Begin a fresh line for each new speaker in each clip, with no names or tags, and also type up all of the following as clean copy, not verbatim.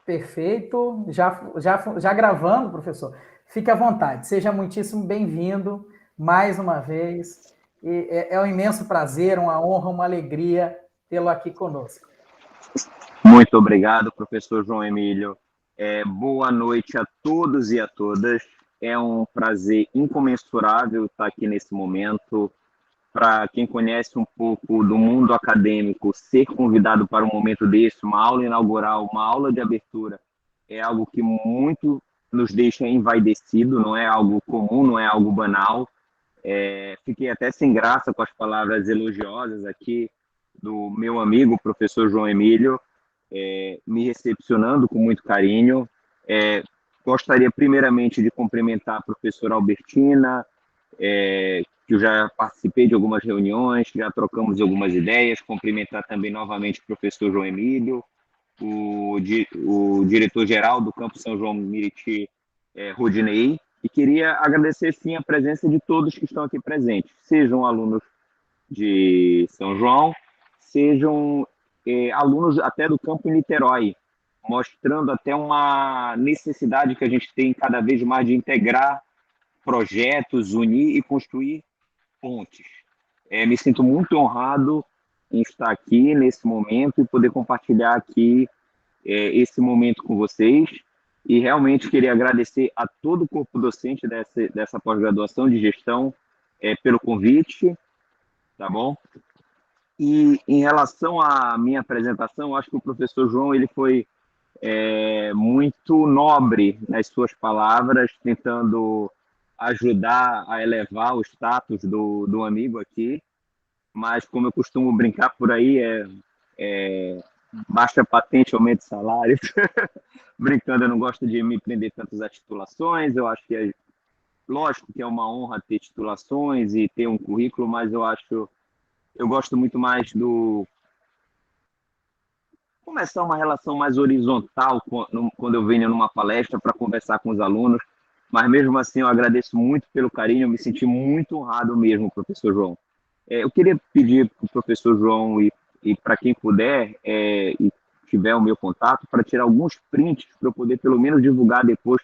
Perfeito. Já gravando, professor. Fique à vontade. Seja muitíssimo bem-vindo mais uma vez. É um imenso prazer, uma honra, uma alegria tê-lo aqui conosco.
Muito obrigado, professor João Emílio. Boa noite a todos e a todas. É um prazer incomensurável estar aqui nesse momento. Para quem conhece um pouco do mundo acadêmico, ser convidado para um momento desse, uma aula inaugural, uma aula de abertura, é algo que muito nos deixa envaidecido, não é algo comum, não é algo banal. Fiquei até sem graça com as palavras elogiosas aqui do meu amigo, professor João Emílio, me recepcionando com muito carinho. Gostaria primeiramente de cumprimentar a professora Albertina, que eu já participei de algumas reuniões, já trocamos algumas ideias, cumprimentar também novamente o professor João Emílio, o diretor-geral do Campo São João Meriti, Rodinei, e queria agradecer, sim, a presença de todos que estão aqui presentes, sejam alunos de São João, sejam alunos até do campo em Niterói, mostrando até uma necessidade que a gente tem cada vez mais de integrar projetos, unir e construir pontes. Me sinto muito honrado em estar aqui nesse momento e poder compartilhar aqui esse momento com vocês. E realmente queria agradecer a todo o corpo docente dessa pós-graduação de gestão pelo convite, tá bom? E em relação à minha apresentação, acho que o professor João ele foi muito nobre nas suas palavras, tentando ajudar a elevar o status do amigo aqui, mas como eu costumo brincar por aí, baixa patente, aumento de salário. Brincando, eu não gosto de me prender tantas às titulações, eu acho que lógico que é uma honra ter titulações e ter um currículo, mas eu gosto muito mais do começar uma relação mais horizontal quando eu venho numa palestra para conversar com os alunos, mas mesmo assim eu agradeço muito pelo carinho, eu me senti muito honrado mesmo, professor João. Eu queria pedir para o professor João e para quem puder e tiver o meu contato, para tirar alguns prints para eu poder pelo menos divulgar depois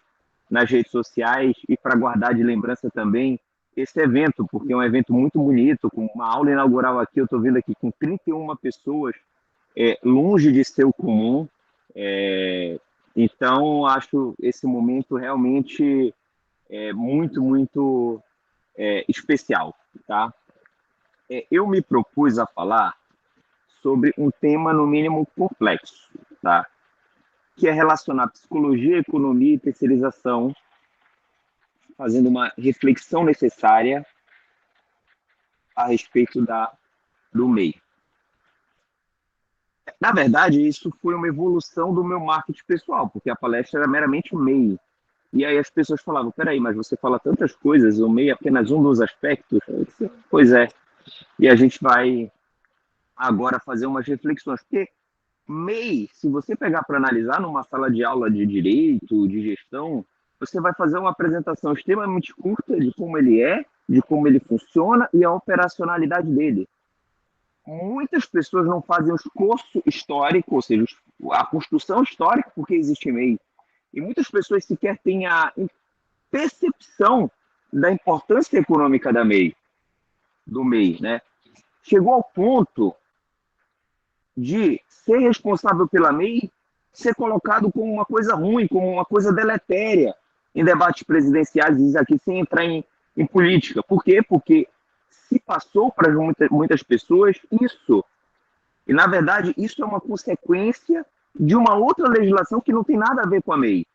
nas redes sociais e para guardar de lembrança também esse evento, porque é um evento muito bonito, com uma aula inaugural aqui, eu estou vendo aqui com 31 pessoas, longe de ser o comum. Então, acho esse momento realmente muito, muito especial. Tá? Eu me propus a falar sobre um tema, no mínimo, complexo, tá? Que é relacionar psicologia, economia e terceirização, fazendo uma reflexão necessária a respeito do MEI. Na verdade, isso foi uma evolução do meu marketing pessoal, porque a palestra era meramente o MEI. E aí as pessoas falavam, peraí, mas você fala tantas coisas, o MEI é apenas um dos aspectos? Eu disse, pois é. E a gente vai agora fazer umas reflexões, porque MEI, se você pegar para analisar numa sala de aula de direito, de gestão, você vai fazer uma apresentação extremamente curta de como ele é, de como ele funciona e a operacionalidade dele. Muitas pessoas não fazem o esforço histórico, ou seja, a construção histórica, porque existe MEI. E muitas pessoas sequer têm a percepção da importância econômica do MEI, né? Chegou ao ponto de ser responsável pela MEI ser colocado como uma coisa ruim, como uma coisa deletéria em debates presidenciais, aqui sem entrar em política. Por quê? Porque se passou para muitas pessoas isso. E, na verdade, isso é uma consequência de uma outra legislação que não tem nada a ver com a MEI.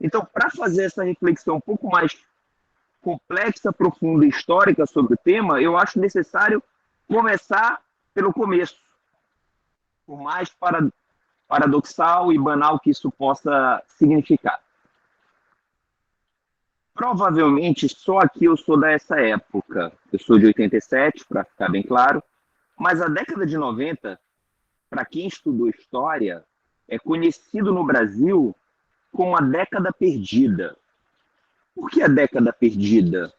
Então, para fazer essa reflexão um pouco mais complexa, profunda e histórica sobre o tema, eu acho necessário começar pelo começo. Por mais paradoxal e banal que isso possa significar. Provavelmente só aqui eu sou dessa época. Eu sou de 87, para ficar bem claro, mas a década de 90, para quem estudou história, é conhecido no Brasil como a década perdida. Por que a década perdida?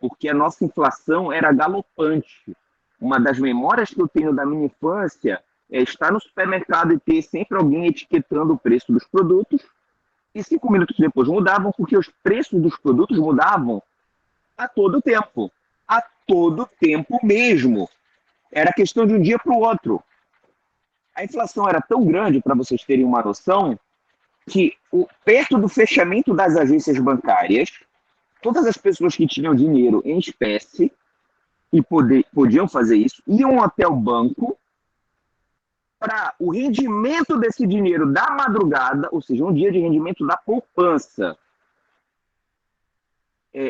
Porque a nossa inflação era galopante. Uma das memórias que eu tenho da minha infância estar no supermercado e ter sempre alguém etiquetando o preço dos produtos, e 5 minutos depois mudavam, porque os preços dos produtos mudavam a todo tempo. A todo tempo mesmo. Era questão de um dia para o outro. A inflação era tão grande, para vocês terem uma noção, que perto do fechamento das agências bancárias, todas as pessoas que tinham dinheiro em espécie e podiam fazer isso, iam até o banco para o rendimento desse dinheiro da madrugada, ou seja, um dia de rendimento da poupança,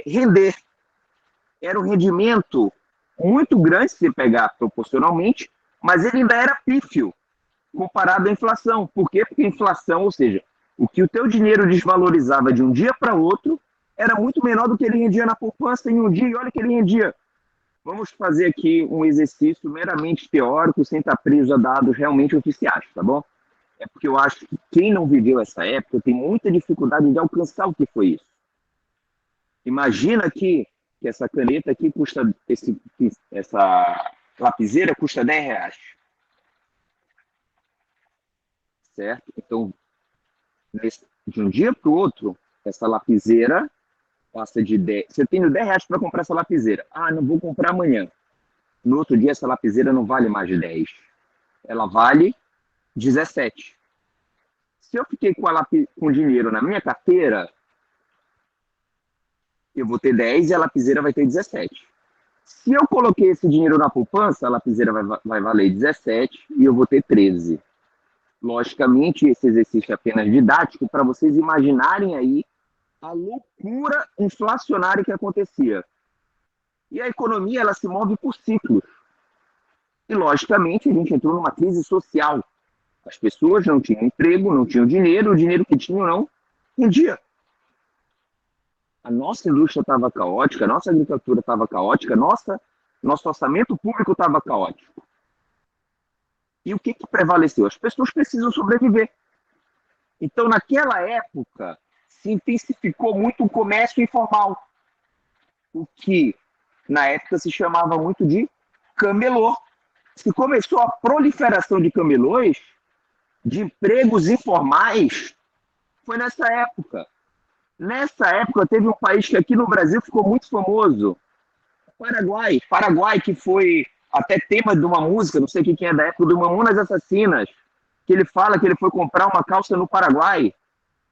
render. Era um rendimento muito grande se você pegar proporcionalmente, mas ele ainda era pífio comparado à inflação. Por quê? Porque a inflação, ou seja, o que o teu dinheiro desvalorizava de um dia para outro, era muito menor do que ele rendia na poupança em um dia, e olha que ele rendia. Vamos fazer aqui um exercício meramente teórico, sem estar preso a dados realmente oficiais, tá bom? É porque eu acho que quem não viveu essa época tem muita dificuldade de alcançar o que foi isso. Imagina que essa caneta aqui custa, essa lapiseira custa R$10. Certo? Então, de um dia para o outro, essa lapiseira passa de 10. Você tem R$10 para comprar essa lapiseira. Ah, não vou comprar amanhã. No outro dia, essa lapiseira não vale mais de 10. Ela vale 17. Se eu fiquei com dinheiro na minha carteira, eu vou ter 10 e a lapiseira vai ter 17. Se eu coloquei esse dinheiro na poupança, a lapiseira vai valer 17 e eu vou ter 13. Logicamente, esse exercício é apenas didático para vocês imaginarem aí a loucura inflacionária que acontecia. E a economia, ela se move por ciclos. E, logicamente, a gente entrou numa crise social. As pessoas não tinham emprego, não tinham dinheiro, o dinheiro que tinham não rendia. A nossa indústria estava caótica, a nossa agricultura estava caótica, nosso orçamento público estava caótico. E o que prevaleceu? As pessoas precisam sobreviver. Então, naquela época, se intensificou muito o comércio informal, o que na época se chamava muito de camelô. Se começou a proliferação de camelôs, de empregos informais, foi nessa época. Nessa época, teve um país que aqui no Brasil ficou muito famoso, Paraguai. Paraguai, que foi até tema de uma música, não sei quem é da época, do Mamonas Assassinas, que ele fala que ele foi comprar uma calça no Paraguai.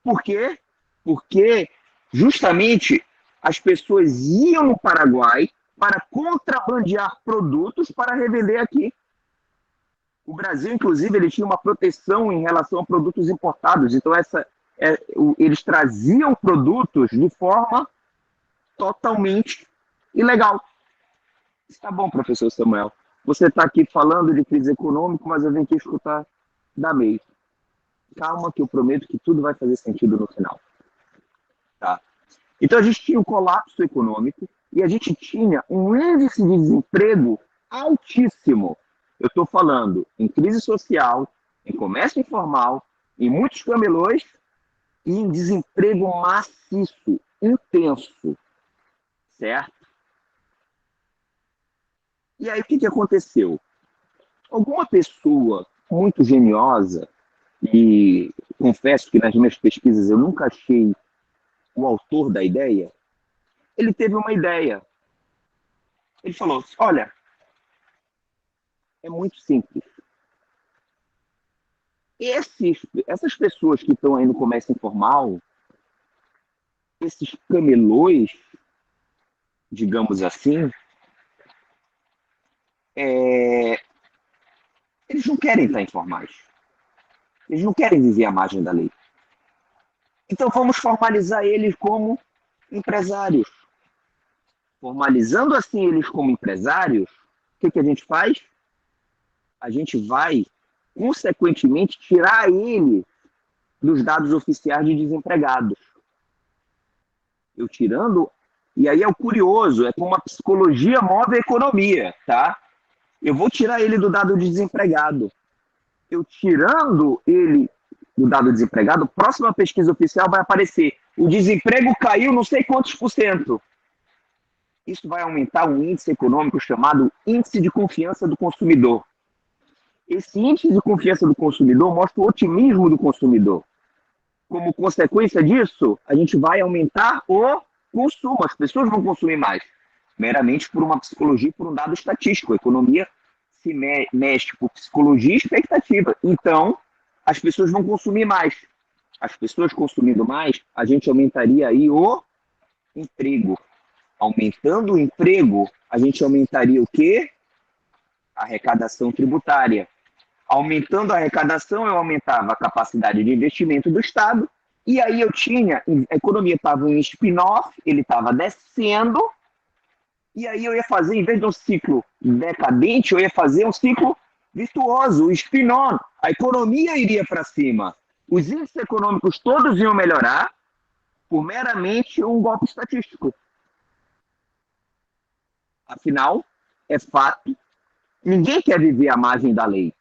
Por quê? Porque justamente as pessoas iam no Paraguai para contrabandear produtos para revender aqui. O Brasil, inclusive, ele tinha uma proteção em relação a produtos importados. Então, eles traziam produtos de forma totalmente ilegal. Está bom, professor Samuel. Você está aqui falando de crise econômica, mas eu venho aqui escutar da MEI. Calma que eu prometo que tudo vai fazer sentido no final. Tá? Então, a gente tinha um colapso econômico e a gente tinha um índice de desemprego altíssimo. Eu estou falando em crise social, em comércio informal, em muitos camelôs e em desemprego maciço, intenso. Certo? E aí, o que aconteceu? Alguma pessoa muito geniosa, e confesso que nas minhas pesquisas eu nunca achei o autor da ideia, ele teve uma ideia. Ele falou, olha, é muito simples. Essas pessoas que estão aí no comércio informal, esses camelôs, digamos assim, eles não querem estar informais. Eles não querem viver à margem da lei. Então vamos formalizar eles como empresários. Formalizando assim eles como empresários, o que a gente faz? A gente vai, consequentemente, tirar eles dos dados oficiais de desempregados. Eu tirando, e aí é o curioso, é como a psicologia move a economia, tá? Eu vou tirar ele do dado de desempregado. Eu tirando ele do dado desempregado, próxima pesquisa oficial vai aparecer. O desemprego caiu não sei quantos %. Isso vai aumentar um índice econômico chamado índice de confiança do consumidor. Esse índice de confiança do consumidor mostra o otimismo do consumidor. Como consequência disso, a gente vai aumentar o consumo, as pessoas vão consumir mais, meramente por uma psicologia e por um dado estatístico. A economia se mexe por psicologia e expectativa. Então, as pessoas vão consumir mais. As pessoas consumindo mais, a gente aumentaria aí o emprego. Aumentando o emprego, a gente aumentaria o quê? A arrecadação tributária. Aumentando a arrecadação, eu aumentava a capacidade de investimento do Estado, e aí eu tinha, a economia estava em spin-off, ele estava descendo, e aí eu ia fazer, em vez de um ciclo decadente, eu ia fazer um ciclo virtuoso, o spin-on. A economia iria para cima. Os índices econômicos todos iam melhorar por meramente um golpe estatístico. Afinal, é fato, ninguém quer viver à margem da lei.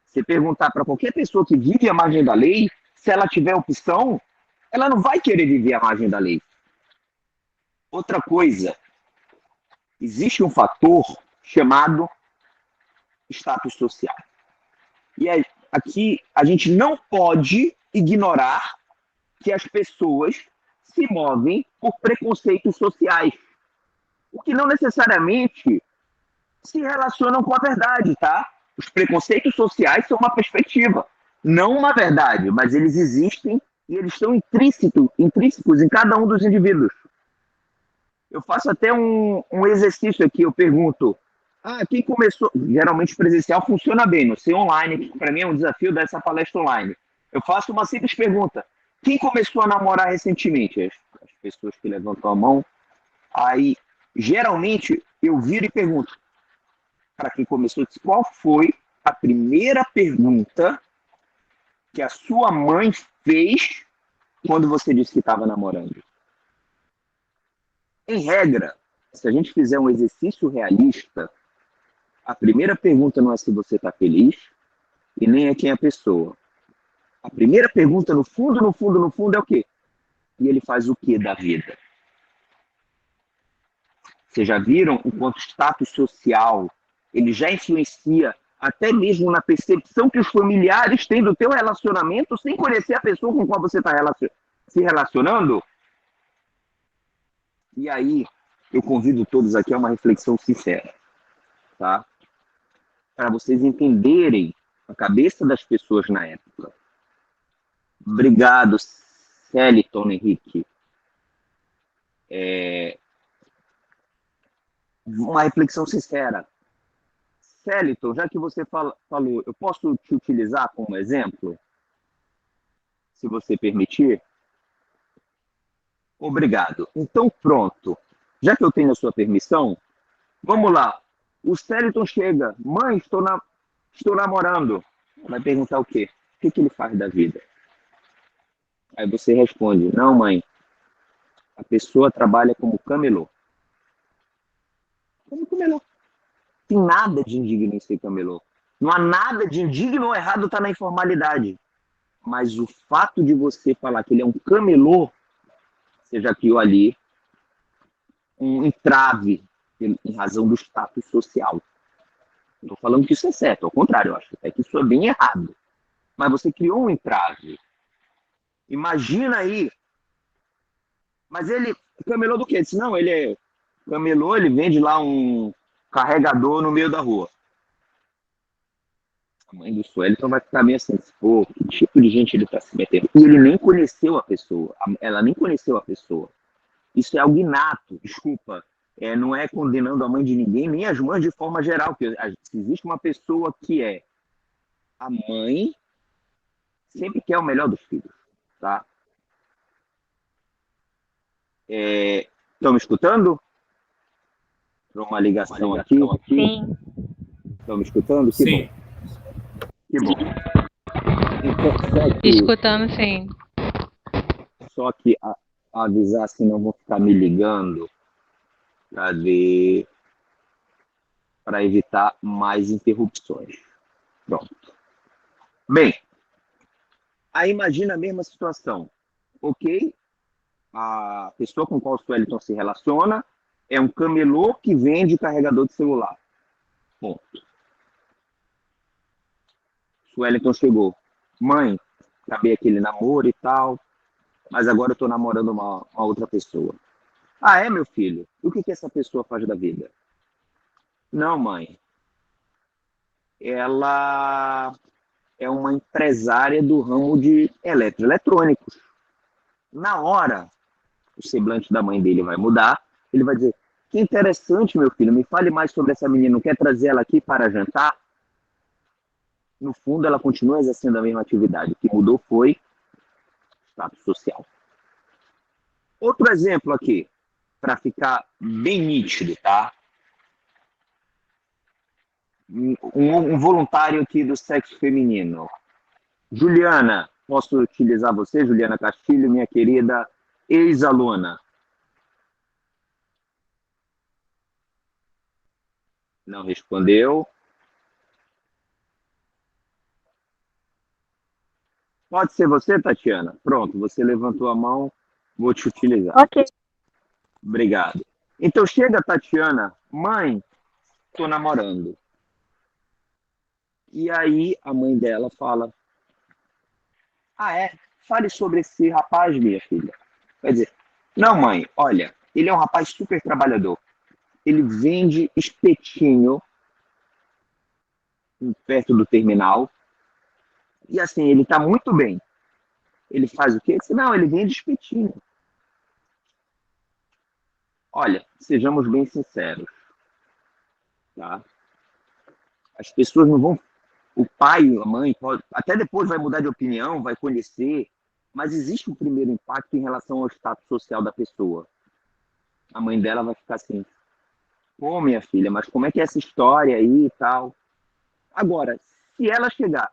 Você perguntar para qualquer pessoa que vive à margem da lei, se ela tiver opção, ela não vai querer viver à margem da lei. Outra coisa, existe um fator chamado status social. E aqui a gente não pode ignorar que as pessoas se movem por preconceitos sociais, o que não necessariamente se relacionam com a verdade, tá? Os preconceitos sociais são uma perspectiva, não uma verdade, mas eles existem e eles estão intrínsecos em cada um dos indivíduos. Eu faço até um exercício aqui, eu pergunto, quem começou? Geralmente presencial funciona bem, não sei online, que para mim é um desafio dessa palestra online. Eu faço uma simples pergunta, quem começou a namorar recentemente? As pessoas que levantam a mão, aí geralmente eu viro e pergunto, para quem começou, qual foi a primeira pergunta que a sua mãe fez quando você disse que estava namorando? Em regra, se a gente fizer um exercício realista, a primeira pergunta não é se você está feliz e nem é quem é a pessoa. A primeira pergunta, no fundo, é o quê? E ele faz o quê da vida? Vocês já viram o quanto o status social ele já influencia até mesmo na percepção que os familiares têm do teu relacionamento sem conhecer a pessoa com qual você está se relacionando? E aí, eu convido todos aqui a uma reflexão sincera, tá? Para vocês entenderem a cabeça das pessoas na época. Obrigado, Celiton Henrique. Uma reflexão sincera. Celiton, já que você falou, eu posso te utilizar como exemplo? Se você permitir? Obrigado. Então, pronto. Já que eu tenho a sua permissão, vamos lá. O Celiton chega. Mãe, estou namorando. Vai perguntar o quê? O que ele faz da vida? Aí você responde, não, mãe. A pessoa trabalha como camelô. Como camelô? Tem nada de indigno em ser camelô. Não há nada de indigno ou errado estar na informalidade. Mas o fato de você falar que ele é um camelô, você já criou ali um entrave em razão do status social. Não estou falando que isso é certo, ao contrário, eu acho até que isso é bem errado. Mas você criou um entrave. Imagina aí. Mas ele, camelô do quê? Ele disse, não, ele é camelô, ele vende lá um carregador no meio da rua. A mãe do Suelton vai ficar meio assim, pô, que tipo de gente ele está se metendo? E ele nem conheceu a pessoa, ela nem conheceu a pessoa. Isso é algo inato, desculpa. Não é condenando a mãe de ninguém, nem as mães de forma geral, porque existe uma pessoa que é a mãe, sempre quer o melhor dos filhos, tá? Estão me escutando? Para uma ligação aqui.
Sim.
Estão me escutando? Que
Sim.
bom. Que bom. Então,
Escutando, sim.
Só que avisar, senão vão ficar me ligando para evitar mais interrupções. Pronto. Bem, aí imagina a mesma situação. Ok? A pessoa com qual o Suelton se relaciona é um camelô que vende carregador de celular. Ponto. Sueliton chegou. Mãe, acabei aquele namoro e tal, mas agora eu tô namorando uma outra pessoa. Ah, é, meu filho? E o que que essa pessoa faz da vida? Não, mãe. Ela é uma empresária do ramo de eletroeletrônicos. Na hora, o semblante da mãe dele vai mudar. Ele vai dizer: que interessante, meu filho, me fale mais sobre essa menina. Não quer trazer ela aqui para jantar? No fundo, ela continua exercendo a mesma atividade. O que mudou foi o status social. Outro exemplo aqui, para ficar bem nítido, tá? Um voluntário aqui do sexo feminino. Juliana, posso utilizar você, Juliana Castilho, minha querida ex-aluna? Não respondeu. Pode ser você, Tatiana? Pronto, você levantou a mão, vou te utilizar.
Ok.
Obrigado. Então chega, Tatiana, mãe, tô namorando. E aí a mãe dela fala: ah, é? Fale sobre esse rapaz, minha filha. Quer dizer, não, mãe, olha, ele é um rapaz super trabalhador. Ele vende espetinho perto do terminal. E assim, ele tá muito bem. Ele faz o quê? Não, ele vende espetinho. Olha, sejamos bem sinceros, tá? As pessoas não vão. O pai, a mãe, pode, até depois vai mudar de opinião, vai conhecer, mas existe um primeiro impacto em relação ao status social da pessoa. A mãe dela vai ficar assim: pô, minha filha, mas como é que é essa história aí e tal? Agora, se ela chegar: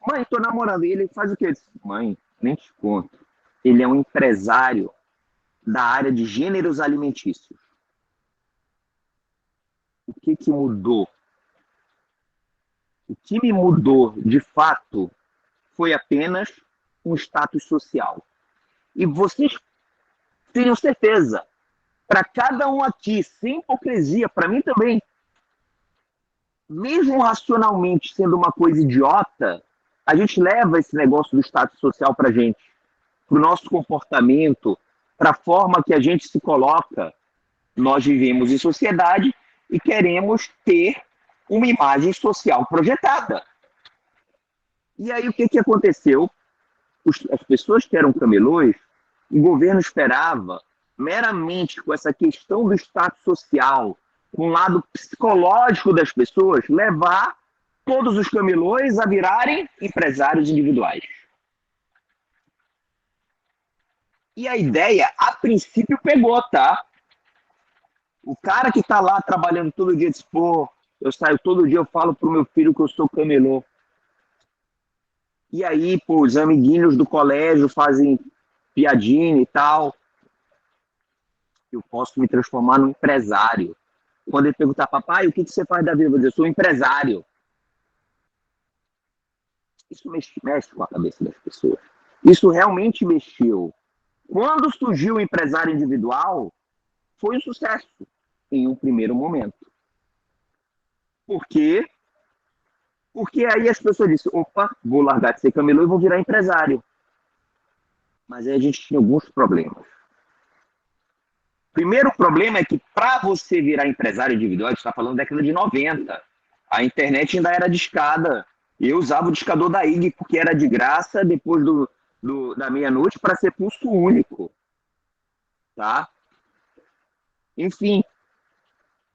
mãe, tô namorando, e ele faz o quê? Mãe, nem te conto. Ele é um empresário da área de gêneros alimentícios. O que que mudou? O que me mudou, de fato, foi apenas um status social. E vocês tenham certeza, para cada um aqui, sem hipocrisia, para mim também, mesmo racionalmente sendo uma coisa idiota, a gente leva esse negócio do status social para a gente, para o nosso comportamento, para a forma que a gente se coloca. Nós vivemos em sociedade e queremos ter uma imagem social projetada. E aí o que que aconteceu? As pessoas que eram camelôs, o governo esperava meramente com essa questão do status social, com o lado psicológico das pessoas, levar todos os camelôs a virarem empresários individuais. E a ideia, a princípio, pegou, tá? O cara que está lá trabalhando todo dia diz: pô, eu saio todo dia, eu falo pro meu filho que eu sou camelô. E aí, pô, os amiguinhos do colégio fazem piadinha e tal. Eu posso me transformar num empresário. Quando ele perguntar: papai, o que você faz da vida? Eu vou dizer: eu sou empresário. Isso mexe com a cabeça das pessoas. Isso realmente mexeu. Quando surgiu o empresário individual, foi um sucesso em um primeiro momento. Por quê? Porque aí as pessoas disseram: opa, vou largar de ser camelô e vou virar empresário. Mas aí a gente tinha alguns problemas. Primeiro problema é que para você virar empresário individual, a gente está falando da década de 90, a internet ainda era discada. Eu usava o discador da IG porque era de graça depois da meia-noite para ser pulso único. Tá? Enfim,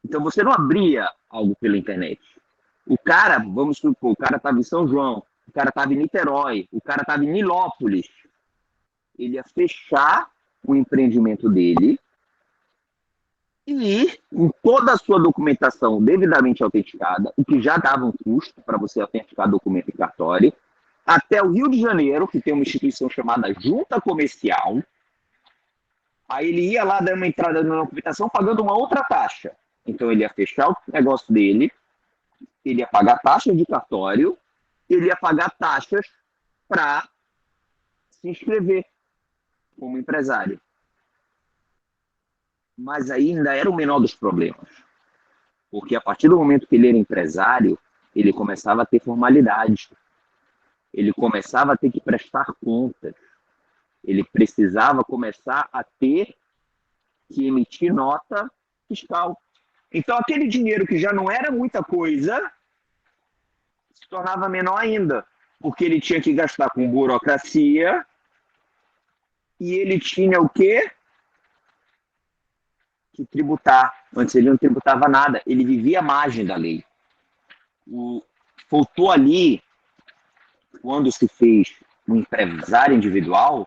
então você não abria algo pela internet. O cara, vamos supor, o cara estava em São João, o cara estava em Niterói, o cara estava em Nilópolis. Ele ia fechar o empreendimento dele e com toda a sua documentação devidamente autenticada, o que já dava um custo para você autenticar documento em cartório, até o Rio de Janeiro, que tem uma instituição chamada Junta Comercial. Aí ele ia lá dar uma entrada na documentação pagando uma outra taxa. Então ele ia fechar o negócio dele, ele ia pagar taxa de cartório, ele ia pagar taxas para se inscrever como empresário. Mas ainda era o menor dos problemas. Porque a partir do momento que ele era empresário, ele começava a ter formalidades. ele começava a ter que prestar contas, ele precisava começar a ter que emitir nota fiscal. Então, aquele dinheiro que já não era muita coisa, se tornava menor ainda, porque ele tinha que gastar com burocracia e ele tinha o quê? Que tributar. Antes ele não tributava nada, ele vivia à margem da lei. Faltou ali, quando se fez um empresário individual,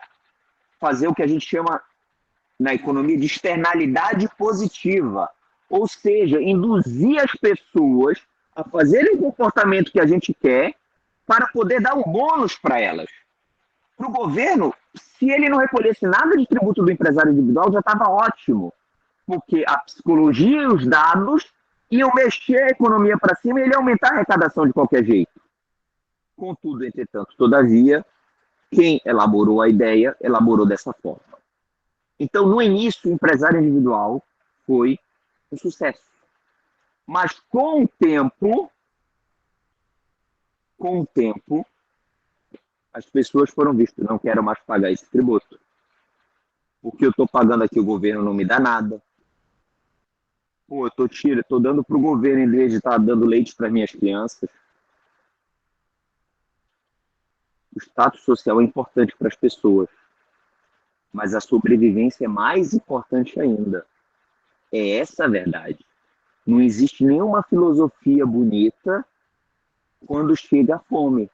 fazer o que a gente chama na economia de externalidade positiva, ou seja, induzir as pessoas a fazerem o comportamento que a gente quer para poder dar um bônus para elas. Para o governo, se ele não recolhesse nada de tributo do empresário individual, já estava ótimo, porque a psicologia e os dados iam mexer a economia para cima e ele ia aumentar a arrecadação de qualquer jeito. Contudo, entretanto, todavia, quem elaborou a ideia, elaborou dessa forma. Então, no início, o empresário individual foi um sucesso. Mas com o tempo, as pessoas foram vistas, não quero mais pagar esse tributo. Porque eu estou pagando aqui, o governo não me dá nada. Pô, eu estou dando para o governo em vez de estar dando leite para minhas crianças. O status social é importante para as pessoas, mas a sobrevivência é mais importante ainda. É essa a verdade. Não existe nenhuma filosofia bonita quando chega a fome.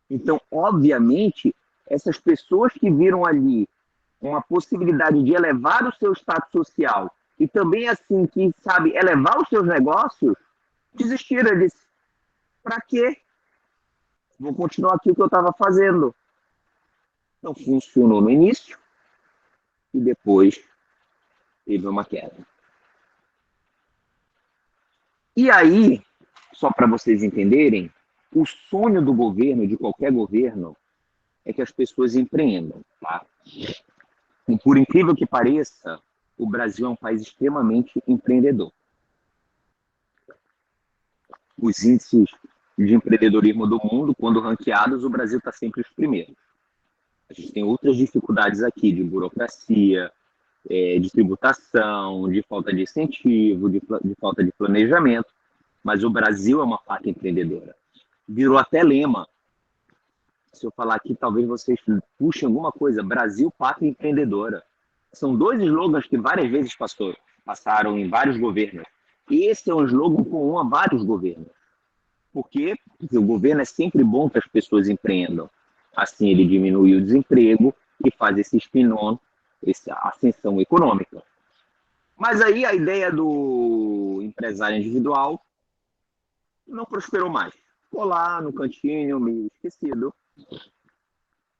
Então, obviamente, essas pessoas que viram ali uma possibilidade de elevar o seu status social e também, assim, que sabe, elevar os seus negócios, desistiram disso. Para quê? Vou continuar aqui o que eu estava fazendo. Não funcionou no início e depois teve uma queda. E aí, só para vocês entenderem, o sonho do governo, de qualquer governo, é que as pessoas empreendam. Tá? E por incrível que pareça, o Brasil é um país extremamente empreendedor. Os índices de empreendedorismo do mundo, quando ranqueados, o Brasil está sempre os primeiros. A gente tem outras dificuldades aqui de burocracia, de tributação, de falta de incentivo, de falta de planejamento, mas o Brasil é uma pátria empreendedora. Virou até lema. Se eu falar aqui, talvez vocês puxem alguma coisa. Brasil, pátria empreendedora. São 2 slogans que várias vezes passaram em vários governos. E esse é um slogan comum a vários governos. Por quê? Porque o governo é sempre bom que as pessoas empreendam. Assim ele diminui o desemprego e faz esse spin-on, essa ascensão econômica. Mas aí a ideia do empresário individual não prosperou mais. Ficou lá no cantinho, meio esquecido.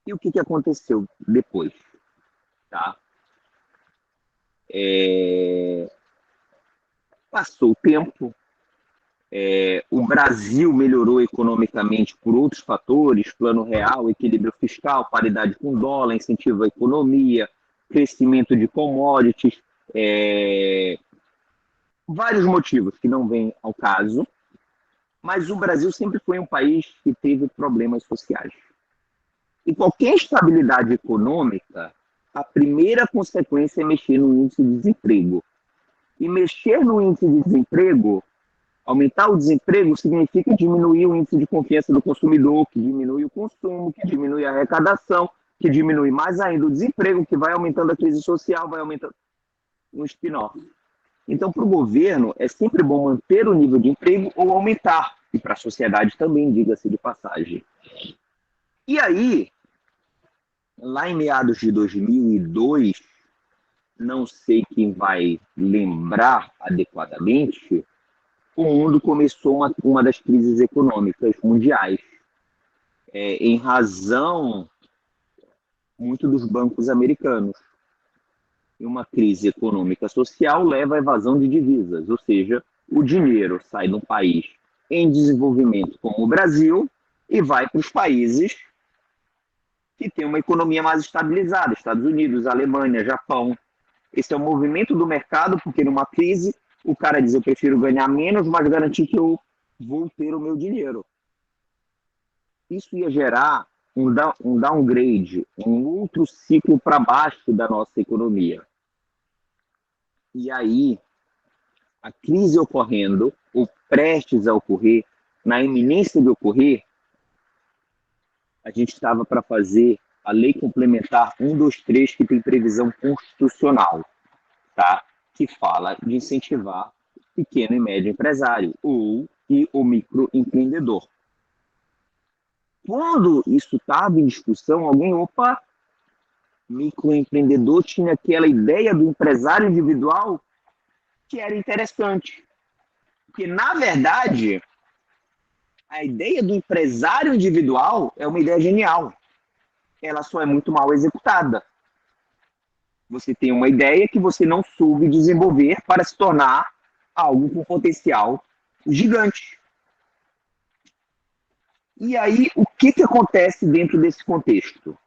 E o que aconteceu depois? Tá? Passou o tempo, o Brasil melhorou economicamente por outros fatores, plano real, equilíbrio fiscal, paridade com dólar, incentivo à economia, crescimento de commodities, vários motivos que não vêm ao caso, mas o Brasil sempre foi um país que teve problemas sociais. E qualquer estabilidade econômica, a primeira consequência é mexer no índice de desemprego. E mexer no índice de desemprego, aumentar o desemprego, significa diminuir o índice de confiança do consumidor, que diminui o consumo, que diminui a arrecadação, que diminui mais ainda o desemprego, que vai aumentando a crise social, vai aumentando um spin-off. Então, para o governo, é sempre bom manter o nível de emprego ou aumentar. E para a sociedade também, diga-se de passagem. E aí, lá em meados de 2002, não sei quem vai lembrar adequadamente, o mundo começou uma das crises econômicas mundiais, em razão muito dos bancos americanos. E uma crise econômica social leva à evasão de divisas, ou seja, o dinheiro sai de um país em desenvolvimento como o Brasil e vai para os países que têm uma economia mais estabilizada, Estados Unidos, Alemanha, Japão. Esse é o movimento do mercado, porque numa crise o cara diz, eu prefiro ganhar menos, mas garantir que eu vou ter o meu dinheiro. isso ia gerar um downgrade, um outro ciclo para baixo da nossa economia. E aí, a crise ocorrendo, ou prestes a ocorrer, na iminência de ocorrer, a gente estava para fazer a Lei Complementar 123, que tem previsão constitucional, tá? Que fala de incentivar o pequeno e médio empresário e o microempreendedor. Quando isso estava em discussão, microempreendedor tinha aquela ideia do empresário individual que era interessante. Porque, na verdade, a ideia do empresário individual é uma ideia genial. Ela só é muito mal executada. Você tem uma ideia que você não soube desenvolver para se tornar algo com potencial gigante. E aí, o que acontece dentro desse contexto?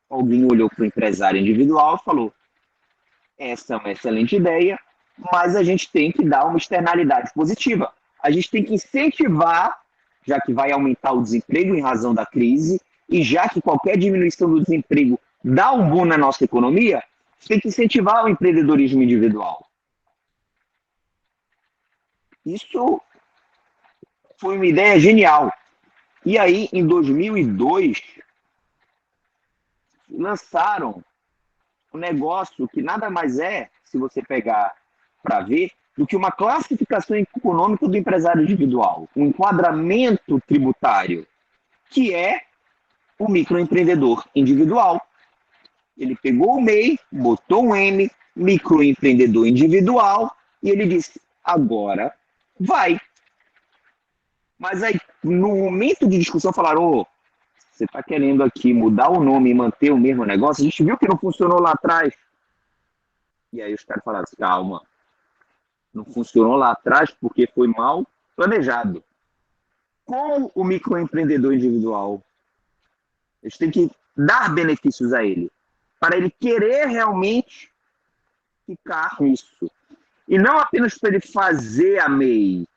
Alguém olhou para o empresário individual e falou: essa é uma excelente ideia, mas a gente tem que dar uma externalidade positiva. A gente tem que incentivar, já que vai aumentar o desemprego em razão da crise, e já que qualquer diminuição do desemprego dá um boom na nossa economia, tem que incentivar o empreendedorismo individual. Isso foi uma ideia genial. E aí, em 2002, lançaram um negócio que nada mais é, se você pegar para ver, do que uma classificação econômica do empresário individual, um enquadramento tributário, que é o microempreendedor individual. Ele pegou o MEI, botou um M, microempreendedor individual, e ele disse: agora vai. Mas aí, no momento de discussão, falaram: você está querendo aqui mudar o nome e manter o mesmo negócio? A gente viu que não funcionou lá atrás. E aí os caras falaram: calma, não funcionou lá atrás porque foi mal planejado. Com o microempreendedor individual, a gente tem que dar benefícios a ele, para ele querer realmente ficar nisso. E não apenas para ele fazer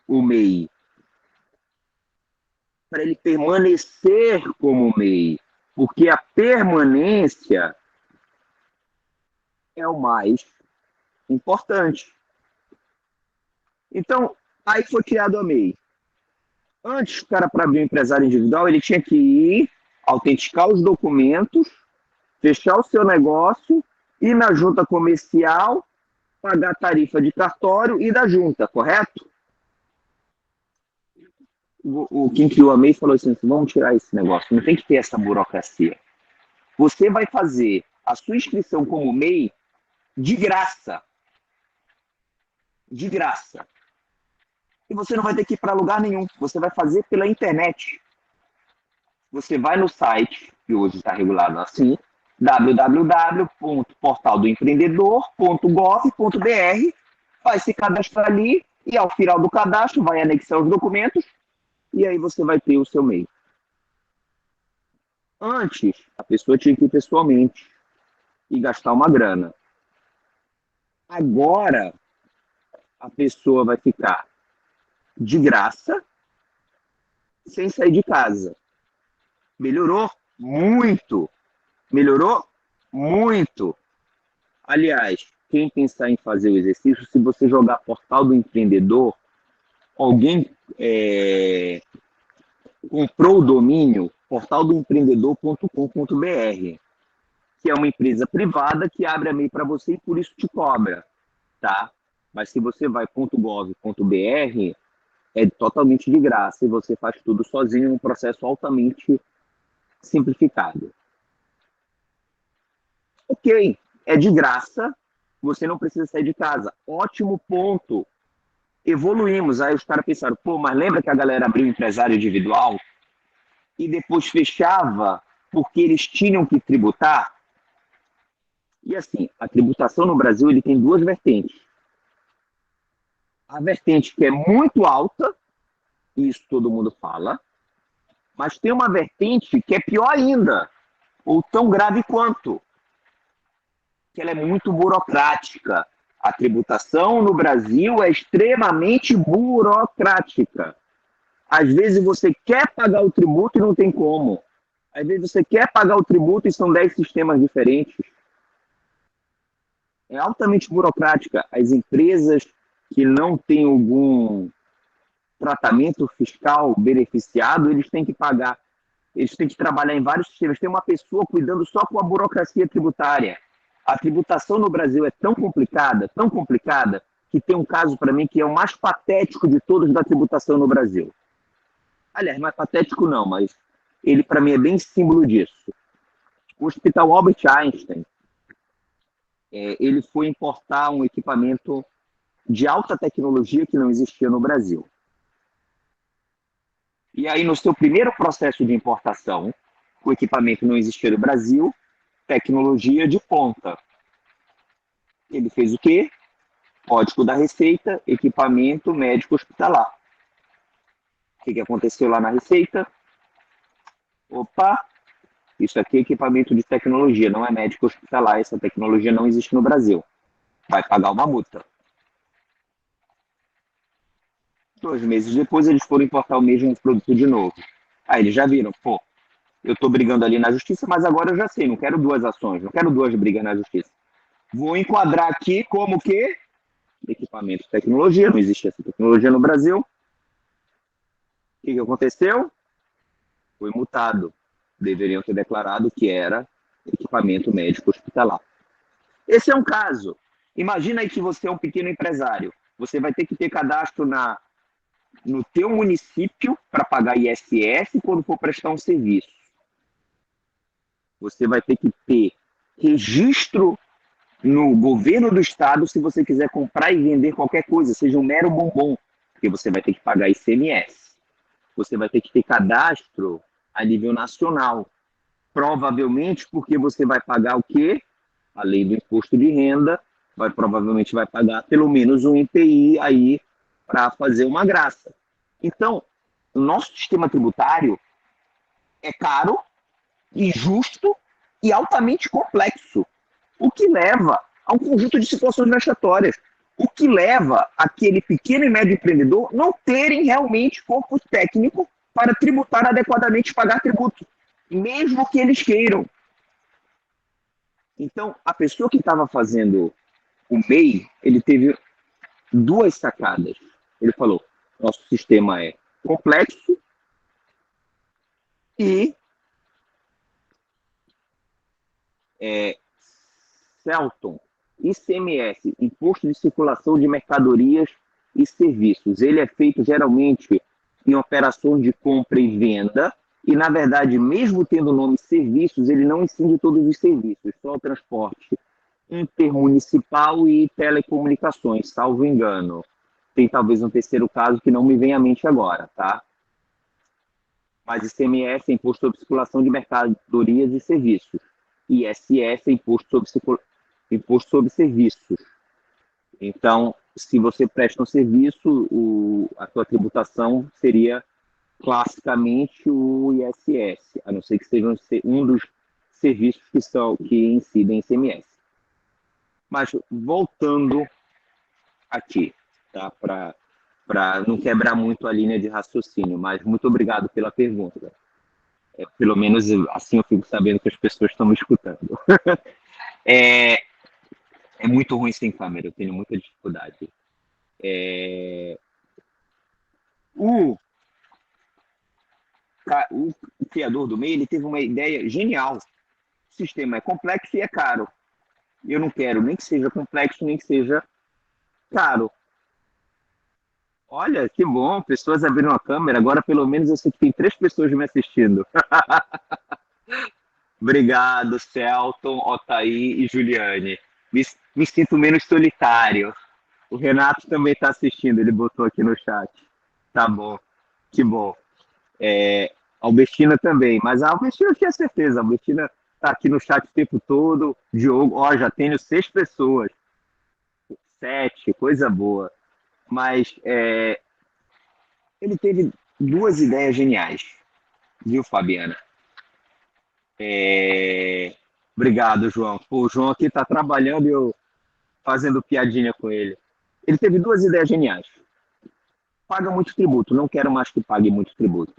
o MEI, para ele permanecer como MEI, porque a permanência é o mais importante. Então, aí foi criado a MEI. Antes, o cara, para abrir um empresário individual, ele tinha que ir, autenticar os documentos, fechar o seu negócio, ir na junta comercial, pagar a tarifa de cartório e da junta, correto? Quem criou a MEI falou assim: vamos tirar esse negócio, não tem que ter essa burocracia. Você vai fazer a sua inscrição como MEI de graça. De graça. E você não vai ter que ir para lugar nenhum. Você vai fazer pela internet. Você vai no site, que hoje está regulado assim, www.portaldoempreendedor.gov.br, vai se cadastrar ali e ao final do cadastro vai anexar os documentos e aí você vai ter o seu MEI. Antes, a pessoa tinha que ir pessoalmente e gastar uma grana. Agora, a pessoa vai ficar de graça, sem sair de casa. Melhorou muito. Melhorou muito. Aliás, quem pensar em fazer o exercício, se você jogar Portal do Empreendedor, alguém comprou o domínio portaldoempreendedor.com.br, que é uma empresa privada que abre a MEI para você e por isso te cobra, tá? Mas se você vai .gov.br, é totalmente de graça e você faz tudo sozinho, um processo altamente simplificado. Ok, é de graça, você não precisa sair de casa. Ótimo ponto. Evoluímos. Aí os caras pensaram: mas lembra que a galera abriu empresário individual e depois fechava porque eles tinham que tributar? E assim, a tributação no Brasil ele tem duas vertentes. A vertente que é muito alta, isso todo mundo fala, mas tem uma vertente que é pior ainda, ou tão grave quanto, que ela é muito burocrática. A tributação no Brasil é extremamente burocrática. Às vezes você quer pagar o tributo e não tem como. Às vezes você quer pagar o tributo e são 10 sistemas diferentes. É altamente burocrática. As empresas que não têm algum tratamento fiscal beneficiado, eles têm que pagar. Eles têm que trabalhar em vários sistemas. Tem uma pessoa cuidando só com a burocracia tributária. A tributação no Brasil é tão complicada, que tem um caso para mim que é o mais patético de todos da tributação no Brasil. Aliás, não é patético não, mas ele para mim é bem símbolo disso. O Hospital Albert Einstein, ele foi importar um equipamento de alta tecnologia que não existia no Brasil. E aí, no seu primeiro processo de importação, o equipamento não existia no Brasil, tecnologia de ponta. Ele fez o quê? Código da Receita, equipamento médico hospitalar. O que aconteceu lá na Receita? Opa, isso aqui é equipamento de tecnologia, não é médico hospitalar, essa tecnologia não existe no Brasil. Vai pagar uma multa. 2 meses depois, eles foram importar o mesmo produto de novo. Aí eles já viram, pô, eu estou brigando ali na justiça, mas agora eu já sei, não quero 2 ações, não quero 2 brigas na justiça. Vou enquadrar aqui como o quê? Equipamento de tecnologia, não existe essa tecnologia no Brasil. O que aconteceu? Foi multado. Deveriam ter declarado que era equipamento médico hospitalar. Esse é um caso. Imagina aí que você é um pequeno empresário. Você vai ter que ter cadastro no teu município para pagar ISS quando for prestar um serviço. Você vai ter que ter registro no governo do estado se você quiser comprar e vender qualquer coisa, seja um mero bombom, porque você vai ter que pagar ICMS. Você vai ter que ter cadastro a nível nacional. Provavelmente porque você vai pagar o quê? Além do imposto de renda, provavelmente vai pagar pelo menos um IPI aí para fazer uma graça. Então, o nosso sistema tributário é caro, injusto e altamente complexo, o que leva a um conjunto de situações vexatórias, o que leva aquele pequeno e médio empreendedor não terem realmente corpo técnico para tributar adequadamente e pagar tributo, mesmo que eles queiram. Então, a pessoa que estava fazendo o MEI, ele teve 2 sacadas. Ele falou, nosso sistema é complexo e Celton, ICMS, Imposto de Circulação de Mercadorias e Serviços. Ele é feito geralmente em operações de compra e venda e, na verdade, mesmo tendo o nome serviços, ele não incide todos os serviços, só o transporte intermunicipal e telecomunicações, salvo engano. Tem talvez um terceiro caso que não me vem à mente agora, tá? Mas ICMS é Imposto sobre Circulação de Mercadorias e Serviços. ISS é Imposto sobre Serviços. Então, se você presta um serviço, a sua tributação seria classicamente o ISS, a não ser que seja um dos serviços que incidem em ICMS. Mas voltando aqui, tá? Para não quebrar muito a linha de raciocínio, mas muito obrigado pela pergunta. Pelo menos assim eu fico sabendo que as pessoas estão me escutando. É muito ruim sem câmera, eu tenho muita dificuldade. O criador do MEI, ele teve uma ideia genial. O sistema é complexo e é caro. Eu não quero nem que seja complexo, nem que seja caro. Olha, que bom, pessoas abriram a câmera. Agora, pelo menos, eu sei que tem 3 pessoas me assistindo. Obrigado, Celton, Otaí e Juliane. Me sinto menos solitário. O Renato também está assistindo, ele botou aqui no chat. Tá bom, que bom. A Albertina também, mas a Albertina eu tinha certeza. A Albertina está aqui no chat o tempo todo. Diogo, já tenho 6 pessoas. 7, coisa boa. Mas ele teve 2 ideias geniais, viu, Fabiana? Obrigado, João. Pô, o João aqui está trabalhando e eu fazendo piadinha com ele. Ele teve 2 ideias geniais. paga muito tributo, não quero mais que pague muito tributo.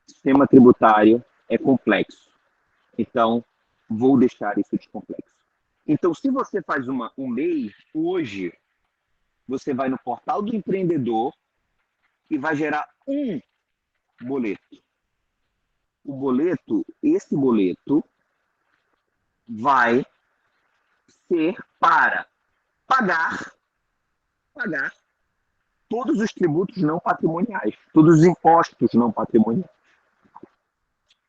O sistema tributário é complexo, então vou deixar isso descomplexo. Então, se você faz um MEI, hoje, você vai no portal do empreendedor e vai gerar um boleto. Esse boleto vai ser para pagar todos os tributos não patrimoniais, todos os impostos não patrimoniais.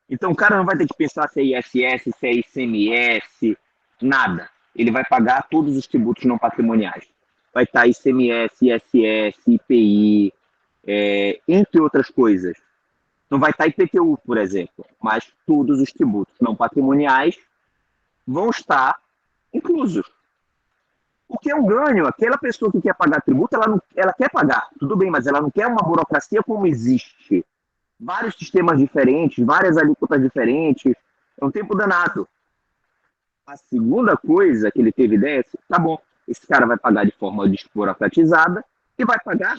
Então, o cara não vai ter que pensar se é ISS, se é ICMS, nada. Ele vai pagar todos os tributos não patrimoniais. Vai estar ICMS, ISS, IPI, entre outras coisas. Não vai estar IPTU, por exemplo, mas todos os tributos não patrimoniais vão estar inclusos. O que é um ganho? Aquela pessoa que quer pagar tributo, ela quer pagar, tudo bem, mas ela não quer uma burocracia como existe. Vários sistemas diferentes, várias alíquotas diferentes, é um tempo danado. A segunda coisa que ele teve ideia é, tá bom, esse cara vai pagar de forma desburocratizada e vai pagar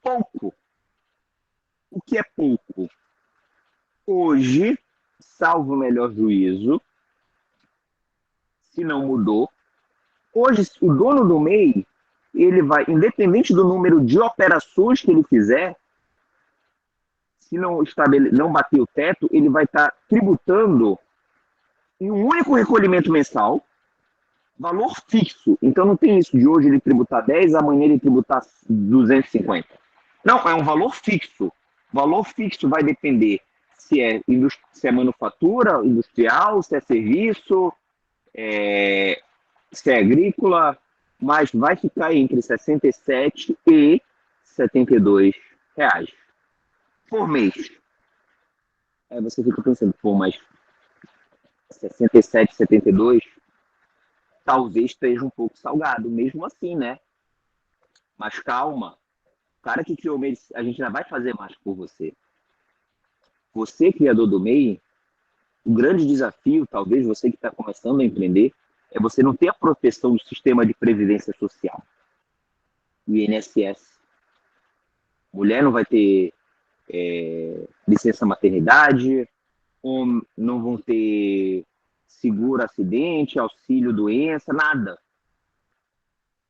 pouco. O que é pouco? Hoje, salvo o melhor juízo, se não mudou, hoje o dono do MEI, ele vai, independente do número de operações que ele fizer, se não bater o teto, ele vai estar tributando em um único recolhimento mensal, valor fixo. Então não tem isso de hoje ele tributar 10, amanhã ele tributar 250. Não, é um valor fixo. O valor fixo vai depender se é manufatura industrial, se é serviço, se é agrícola, mas vai ficar entre 67 e 72 reais por mês. Aí você fica pensando, pô, mas 67, 72, talvez esteja um pouco salgado, mesmo assim, né? Mas calma, o cara que criou o MEI, a gente ainda vai fazer mais por você. Você, criador do MEI, o grande desafio, talvez você que está começando a empreender, é você não ter a proteção do sistema de previdência social, o INSS. Mulher não vai ter licença maternidade, não vão ter seguro acidente, auxílio doença, nada.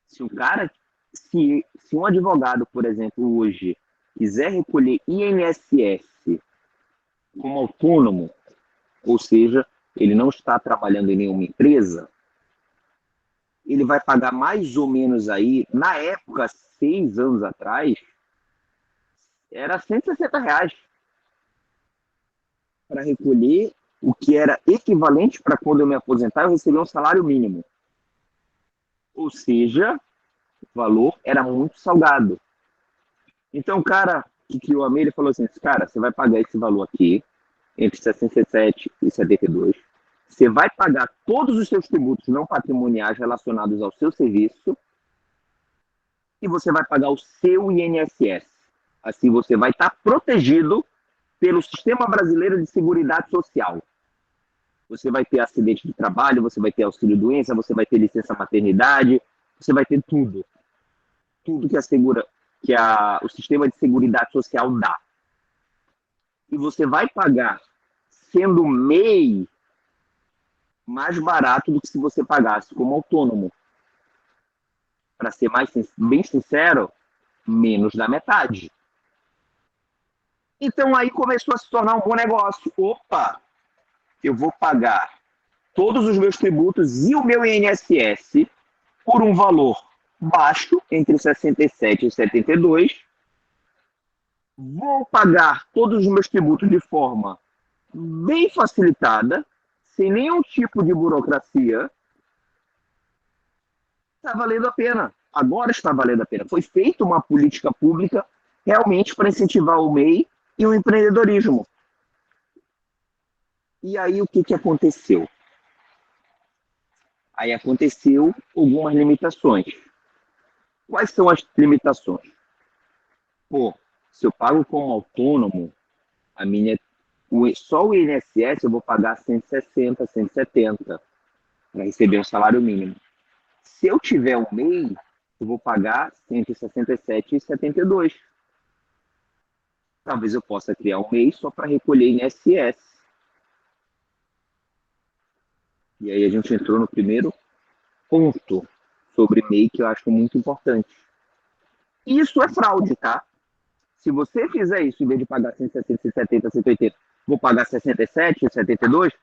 Se um advogado, por exemplo, hoje quiser recolher INSS como autônomo, ou seja, ele não está trabalhando em nenhuma empresa, ele vai pagar mais ou menos aí, na época, 6 anos atrás, era R$ 160 para recolher o que era equivalente para quando eu me aposentar, eu receber um salário mínimo. Ou seja, o valor era muito salgado. Então, o cara que criou a MEI, ele falou assim, cara, você vai pagar esse valor aqui, entre 67 e 72, você vai pagar todos os seus tributos não patrimoniais relacionados ao seu serviço e você vai pagar o seu INSS. Assim, você vai estar protegido pelo Sistema Brasileiro de Seguridade Social. Você vai ter acidente de trabalho, você vai ter auxílio-doença, você vai ter licença maternidade, você vai ter tudo. Tudo que o Sistema de Seguridade Social dá. E você vai pagar, sendo MEI, mais barato do que se você pagasse como autônomo. Para ser bem sincero, menos da metade. Então aí começou a se tornar um bom negócio. Opa, eu vou pagar todos os meus tributos e o meu INSS por um valor baixo, entre 67 e 72. Vou pagar todos os meus tributos de forma bem facilitada, sem nenhum tipo de burocracia. Está valendo a pena. Agora está valendo a pena. Foi feita uma política pública realmente para incentivar o MEI e o empreendedorismo. E aí o que aconteceu? Aí aconteceu algumas limitações. Quais são as limitações? Pô, se eu pago como autônomo, só o INSS eu vou pagar 160, 170 para receber um salário mínimo. Se eu tiver um MEI, eu vou pagar entre 67 e 72. Talvez eu possa criar um MEI só para recolher INSS. E aí a gente entrou no primeiro ponto sobre MEI que eu acho muito importante. Isso é fraude, tá? Se você fizer isso, em vez de pagar 160, 170, 180, vou pagar 67, 72,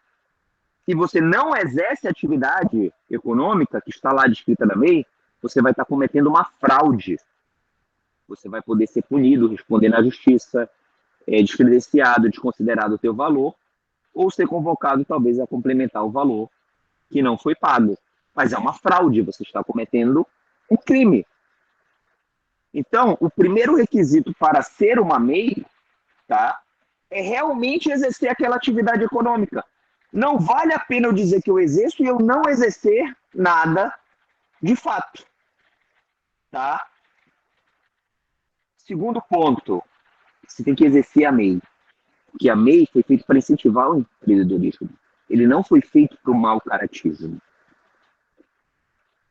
se você não exerce atividade econômica, que está lá descrita na MEI, você vai estar cometendo uma fraude. Você vai poder ser punido, responder na justiça, descredenciado, desconsiderado o teu valor, ou ser convocado talvez a complementar o valor que não foi pago. Mas é uma fraude, você está cometendo um crime. Então, o primeiro requisito para ser uma MEI, tá, é realmente exercer aquela atividade econômica. Não vale a pena eu dizer que eu exerço e eu não exercer nada de fato. Tá? Segundo ponto, você tem que exercer a MEI. Porque a MEI foi feita para incentivar o empreendedorismo. Ele não foi feito para o mau caratismo.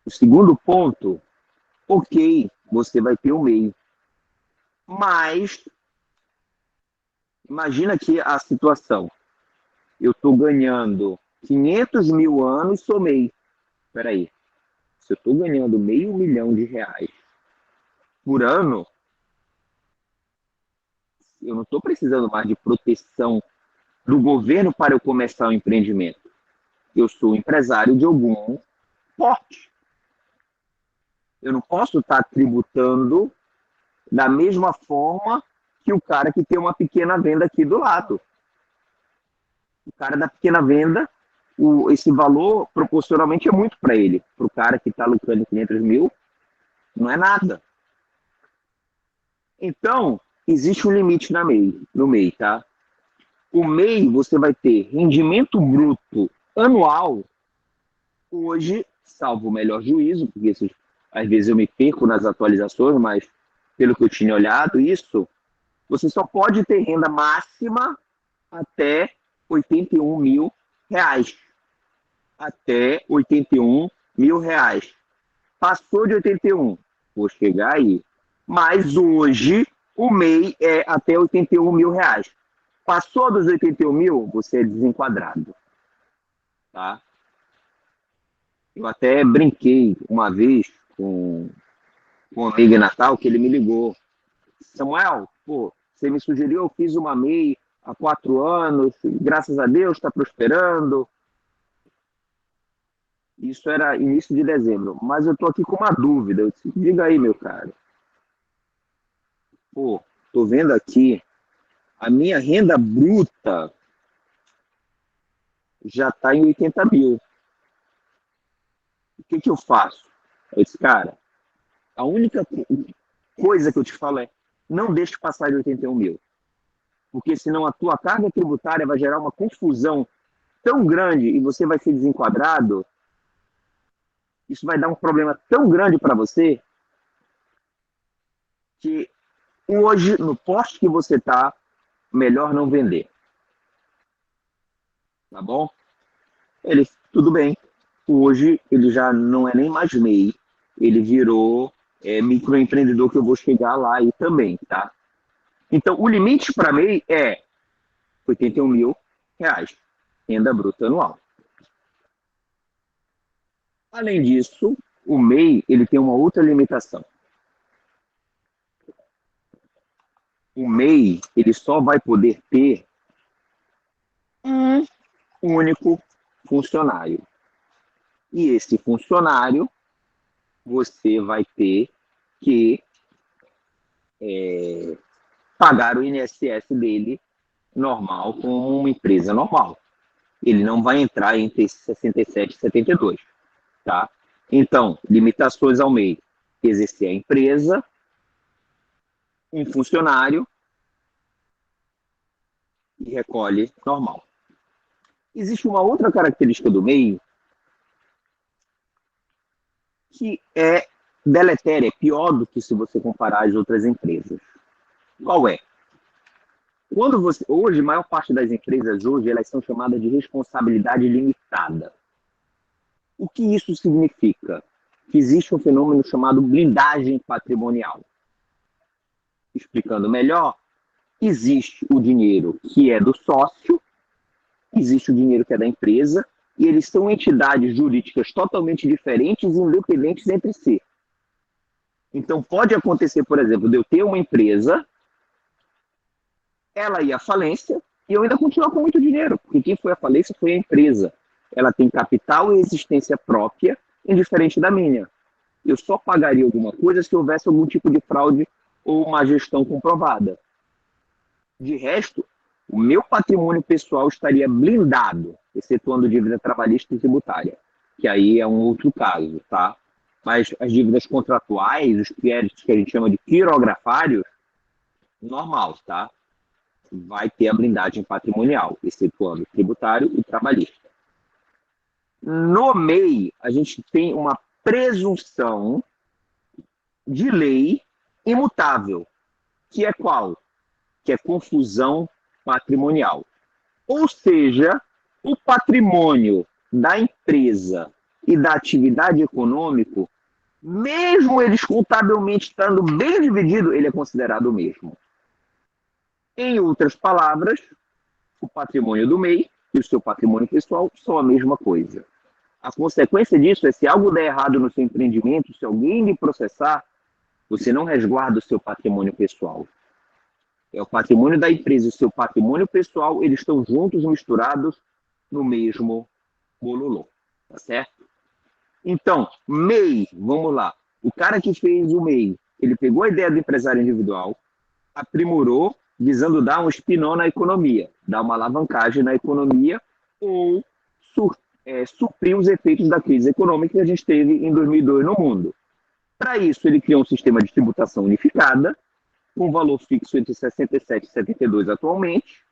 O segundo ponto, ok, você vai ter o MEI. Mas, imagina aqui a situação. Eu estou ganhando 500 mil anos, sou MEI. Espera aí. Se eu estou ganhando R$ 500 mil por ano, eu não estou precisando mais de proteção do governo para eu começar o empreendimento. Eu sou empresário de algum porte. Eu não posso estar tributando da mesma forma que o cara que tem uma pequena venda aqui do lado. O cara da pequena venda, esse valor proporcionalmente é muito para ele. Para o cara que está lucrando 500 mil, não é nada. Então, existe um limite no MEI, tá? O MEI, você vai ter rendimento bruto anual, hoje, salvo o melhor juízo, porque às vezes eu me perco nas atualizações, mas pelo que eu tinha olhado, isso, você só pode ter renda máxima até R$ 81 mil. Até R$ 81 mil. Passou de 81, vou chegar aí. Mas hoje o MEI é até R$ 81 mil. Passou dos 81 mil, você é desenquadrado. Tá? Eu até brinquei uma vez com um amigo em Natal que ele me ligou. Samuel, pô, você me sugeriu, eu fiz uma MEI há 4 anos, graças a Deus está prosperando. Isso era início de dezembro, mas eu tô aqui com uma dúvida. Eu disse, diga aí, meu cara. Pô, tô vendo aqui, a minha renda bruta já está em 80 mil. O que que eu faço? Eu disse, cara, a única coisa que eu te falo é, não deixe passar de 81 mil. Porque senão a tua carga tributária vai gerar uma confusão tão grande e você vai ser desenquadrado. Isso vai dar um problema tão grande para você que hoje, no poste que você está, melhor não vender. Tá bom? Ele, tudo bem. Hoje ele já não é nem mais MEI, ele virou microempreendedor, que eu vou chegar lá aí também, tá? Então, o limite para MEI é R$ 81 mil, renda bruta anual. Além disso, o MEI ele tem uma outra limitação. O MEI ele só vai poder ter um único funcionário. E esse funcionário, você vai ter que pagar o INSS dele normal, como uma empresa normal. Ele não vai entrar entre 67 e 72. Tá? Então, limitações ao MEI. Exercer a empresa, um funcionário e recolhe normal. Existe uma outra característica do MEI que é deletéria, é pior do que se você comparar as outras empresas. Qual é? Quando você, hoje, a maior parte das empresas hoje, elas são chamadas de responsabilidade limitada. O que isso significa? Que existe um fenômeno chamado blindagem patrimonial. Explicando melhor, existe o dinheiro que é do sócio, existe o dinheiro que é da empresa, e eles são entidades jurídicas totalmente diferentes e independentes entre si. Então, pode acontecer, por exemplo, de eu ter uma empresa, ela ir à falência, e eu ainda continuar com muito dinheiro, porque quem foi à falência foi a empresa. Ela tem capital e existência própria, indiferente da minha. Eu só pagaria alguma coisa se houvesse algum tipo de fraude ou uma gestão comprovada. De resto, o meu patrimônio pessoal estaria blindado, excetuando dívida trabalhista e tributária, que aí é um outro caso, tá? Mas as dívidas contratuais, os créditos que a gente chama de quirografários, normal, tá? Vai ter a blindagem patrimonial, excetuando tributário e trabalhista. No MEI, a gente tem uma presunção de lei imutável, que é qual? Que é confusão patrimonial. Ou seja, o patrimônio da empresa e da atividade econômica, mesmo eles contabilmente estando bem divididos, ele é considerado o mesmo. Em outras palavras, o patrimônio do MEI e o seu patrimônio pessoal são a mesma coisa. A consequência disso é, se algo der errado no seu empreendimento, se alguém lhe processar, você não resguarda o seu patrimônio pessoal. É o patrimônio da empresa e o seu patrimônio pessoal, eles estão juntos, misturados no mesmo bololô, tá certo? Então, MEI, vamos lá. O cara que fez o MEI, ele pegou a ideia do empresário individual, aprimorou, visando dar um spin-on na economia, dar uma alavancagem na economia ou suprir os efeitos da crise econômica que a gente teve em 2002 no mundo. Para isso, ele criou um sistema de tributação unificada, com valor fixo entre 67 e 72 atualmente,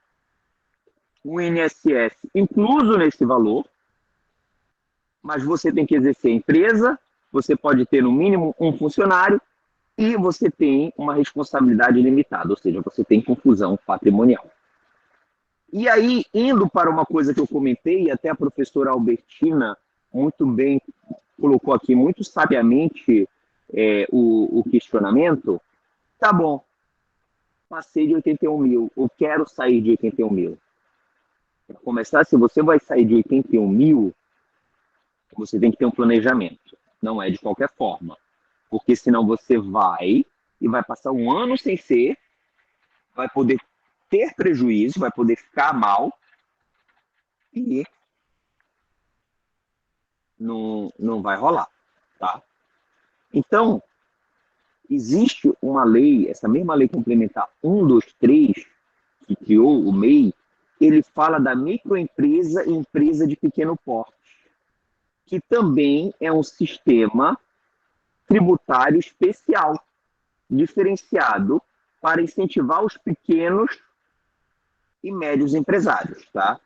um INSS incluso nesse valor, mas você tem que exercer a empresa, você pode ter no mínimo um funcionário e você tem uma responsabilidade limitada, ou seja, você tem confusão patrimonial. E aí, indo para uma coisa que eu comentei, e até a professora Albertina muito bem colocou aqui, muito sabiamente, o questionamento, tá bom, passei de 81 mil, eu quero sair de 81 mil. Para começar, se você vai sair de 81 mil, você tem que ter um planejamento. Não é de qualquer forma. Porque senão você vai e vai passar um ano sem ser, vai poder ter prejuízo, vai poder ficar mal e não vai rolar, tá? Então, existe uma lei, essa mesma lei complementar 123, que criou o MEI, ele fala da microempresa e empresa de pequeno porte, que também é um sistema tributário especial, diferenciado para incentivar os pequenos e médios empresários, tá?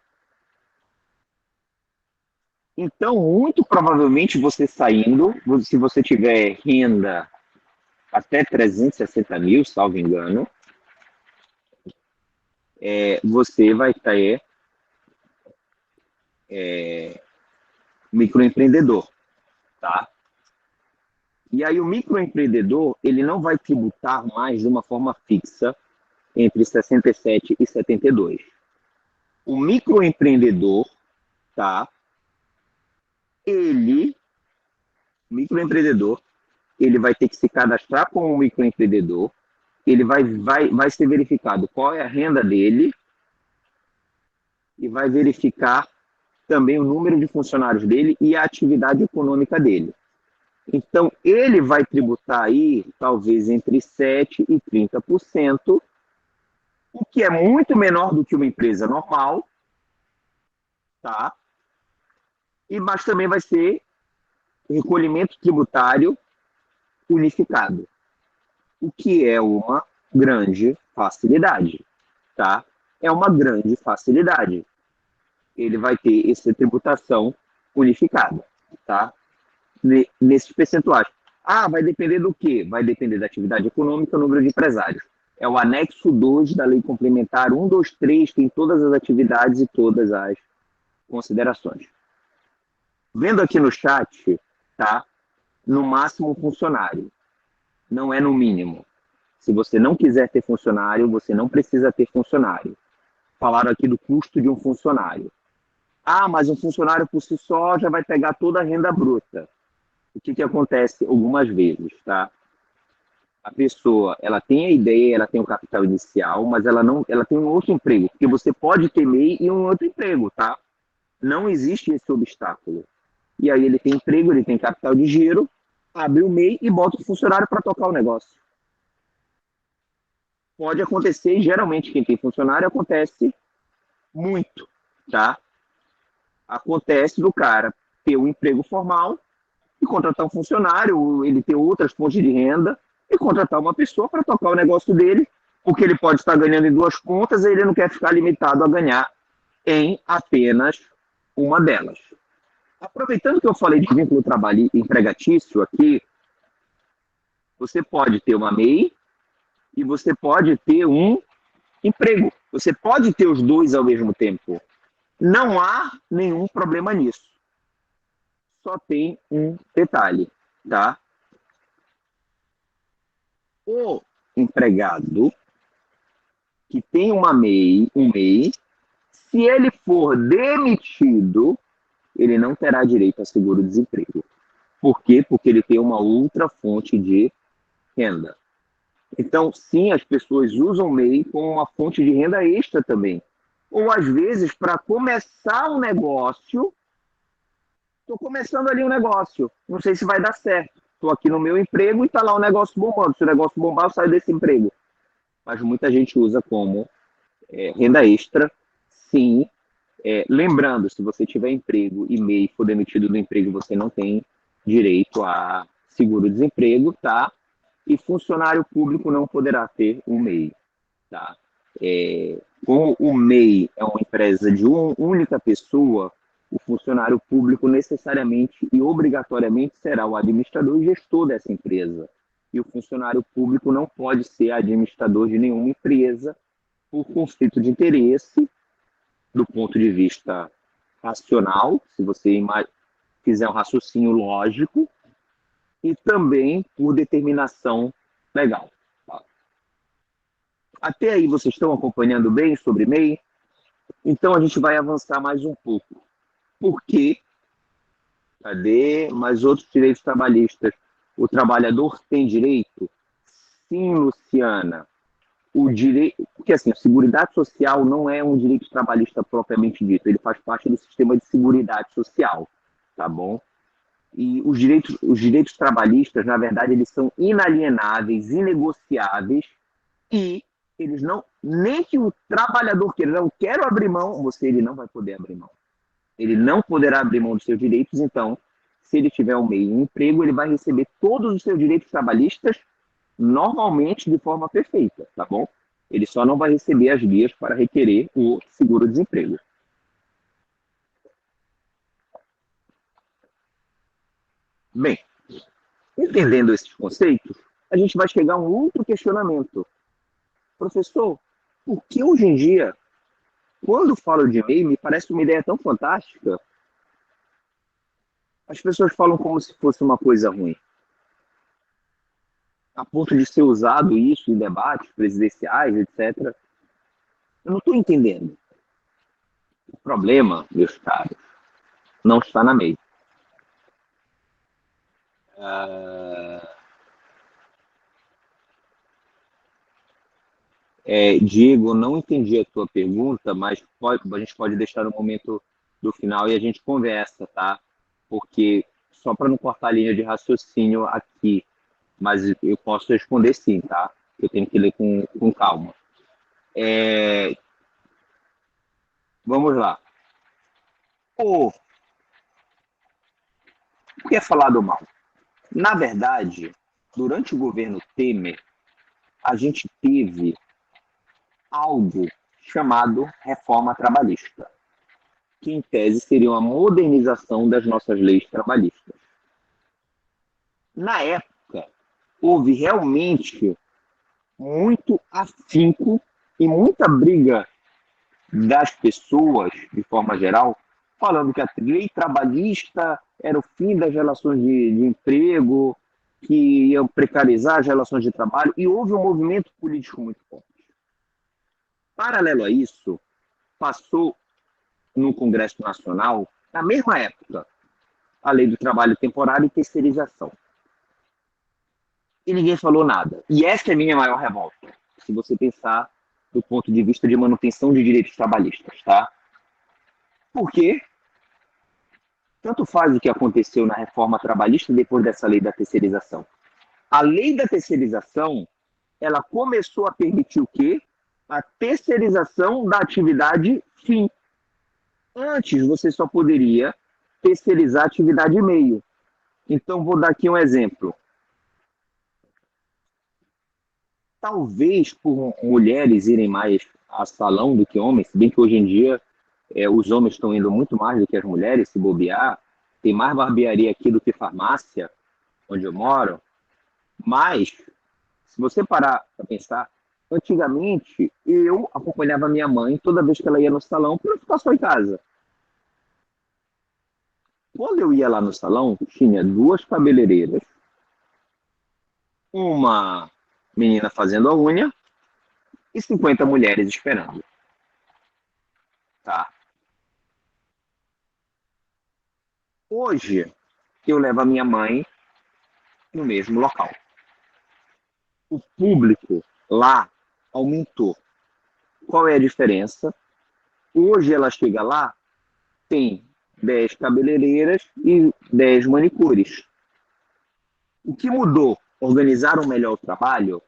Então, muito provavelmente você saindo, se você tiver renda até 360 mil, salvo engano, você vai ter microempreendedor, tá? E aí o microempreendedor, ele não vai tributar mais de uma forma fixa entre 67 e 72. O microempreendedor, tá? Microempreendedor, ele vai ter que se cadastrar como microempreendedor, ele vai ser verificado qual é a renda dele e vai verificar também o número de funcionários dele e a atividade econômica dele. Então, ele vai tributar aí, talvez, entre 7% e 30%, o que é muito menor do que uma empresa normal, tá? Mas também vai ser recolhimento tributário unificado, o que é uma grande facilidade, tá? É uma grande facilidade. Ele vai ter essa tributação unificada, tá? Nesses percentuais. Ah, vai depender do quê? Vai depender da atividade econômica, número de empresários. É o anexo 2 da Lei Complementar 123, tem todas as atividades e todas as considerações. Vendo aqui no chat, tá? No máximo funcionário, não é no mínimo. Se você não quiser ter funcionário, você não precisa ter funcionário. Falaram aqui do custo de um funcionário. Ah, mas um funcionário por si só já vai pegar toda a renda bruta. O que acontece algumas vezes, tá? A pessoa, ela tem a ideia, ela tem o capital inicial, mas ela tem um outro emprego, porque você pode ter MEI e um outro emprego, tá? Não existe esse obstáculo. E aí ele tem emprego, ele tem capital de giro, abre o MEI e bota o funcionário para tocar o negócio. Pode acontecer, e geralmente quem tem funcionário acontece muito, tá? Acontece do cara ter um emprego formal e contratar um funcionário, ele ter outras fontes de renda e contratar uma pessoa para tocar o negócio dele, porque ele pode estar ganhando em duas pontas e ele não quer ficar limitado a ganhar em apenas uma delas. Aproveitando que eu falei de vínculo trabalho empregatício aqui, você pode ter uma MEI e você pode ter um emprego. Você pode ter os dois ao mesmo tempo. Não há nenhum problema nisso. Só tem um detalhe, tá? O empregado que tem um MEI, se ele for demitido, ele não terá direito a seguro-desemprego. Por quê? Porque ele tem uma outra fonte de renda. Então, sim, as pessoas usam o MEI como uma fonte de renda extra também. Ou, às vezes, para começar um negócio, estou começando ali um negócio, não sei se vai dar certo. Estou aqui no meu emprego e está lá o negócio bombando. Se o negócio bombar, eu saio desse emprego. Mas muita gente usa como renda extra, sim. Lembrando, se você tiver emprego e MEI for demitido do emprego, você não tem direito a seguro-desemprego, tá? E funcionário público não poderá ter um MEI, tá? Como o MEI é uma empresa de uma única pessoa, o funcionário público necessariamente e obrigatoriamente será o administrador e gestor dessa empresa. E o funcionário público não pode ser administrador de nenhuma empresa por conflito de interesse, do ponto de vista racional, se você fizer um raciocínio lógico, e também por determinação legal. Tá? Até aí vocês estão acompanhando bem sobre MEI? Então a gente vai avançar mais um pouco. Por quê? Cadê? Mais outros direitos trabalhistas. O trabalhador tem direito? Sim, Luciana. O direito, porque assim, a Seguridade Social não é um direito trabalhista propriamente dito, ele faz parte do sistema de Seguridade Social, tá bom? E os direitos trabalhistas, na verdade, eles são inalienáveis, inegociáveis, e eles não, nem que o trabalhador queira, não quero abrir mão, ele não vai poder abrir mão. Ele não poderá abrir mão dos seus direitos, então, se ele tiver um meio de emprego, ele vai receber todos os seus direitos trabalhistas normalmente de forma perfeita, tá bom? Ele só não vai receber as vias para requerer o seguro-desemprego. Bem, entendendo esses conceitos, a gente vai chegar a um outro questionamento. Professor, por que hoje em dia, quando falo de MEI, me parece uma ideia tão fantástica, as pessoas falam como se fosse uma coisa ruim, a ponto de ser usado isso em debates presidenciais, etc. Eu não estou entendendo. O problema, meus caros, não está na MEI. Diego, não entendi a tua pergunta, mas a gente pode deixar no momento do final e a gente conversa, tá? Porque, só para não cortar a linha de raciocínio aqui, mas eu posso responder sim, tá? Eu tenho que ler com calma. Vamos lá. Por que é falado mal? Na verdade, durante o governo Temer, a gente teve algo chamado reforma trabalhista, que em tese seria uma modernização das nossas leis trabalhistas. Na época, houve realmente muito afinco e muita briga das pessoas, de forma geral, falando que a lei trabalhista era o fim das relações de emprego, que iam precarizar as relações de trabalho, e houve um movimento político muito forte. Paralelo a isso, passou no Congresso Nacional, na mesma época, a lei do trabalho temporário e terceirização. E ninguém falou nada. E essa é a minha maior revolta, se você pensar do ponto de vista de manutenção de direitos trabalhistas, tá? Porque tanto faz o que aconteceu na reforma trabalhista depois dessa lei da terceirização. A lei da terceirização, ela começou a permitir o quê? A terceirização da atividade fim. Antes, você só poderia terceirizar a atividade meio. Então, vou dar aqui um exemplo. Talvez por mulheres irem mais a salão do que homens, se bem que hoje em dia os homens estão indo muito mais do que as mulheres, se bobear. Tem mais barbearia aqui do que farmácia, onde eu moro. Mas, se você parar para pensar, antigamente eu acompanhava minha mãe toda vez que ela ia no salão para ficar só em casa. Quando eu ia lá no salão, tinha 2 cabeleireiras, uma menina fazendo a unha e 50 mulheres esperando. Tá? Hoje, eu levo a minha mãe no mesmo local. O público lá aumentou. Qual é a diferença? Hoje ela chega lá, tem 10 cabeleireiras e 10 manicures. O que mudou? Organizaram melhor o trabalho?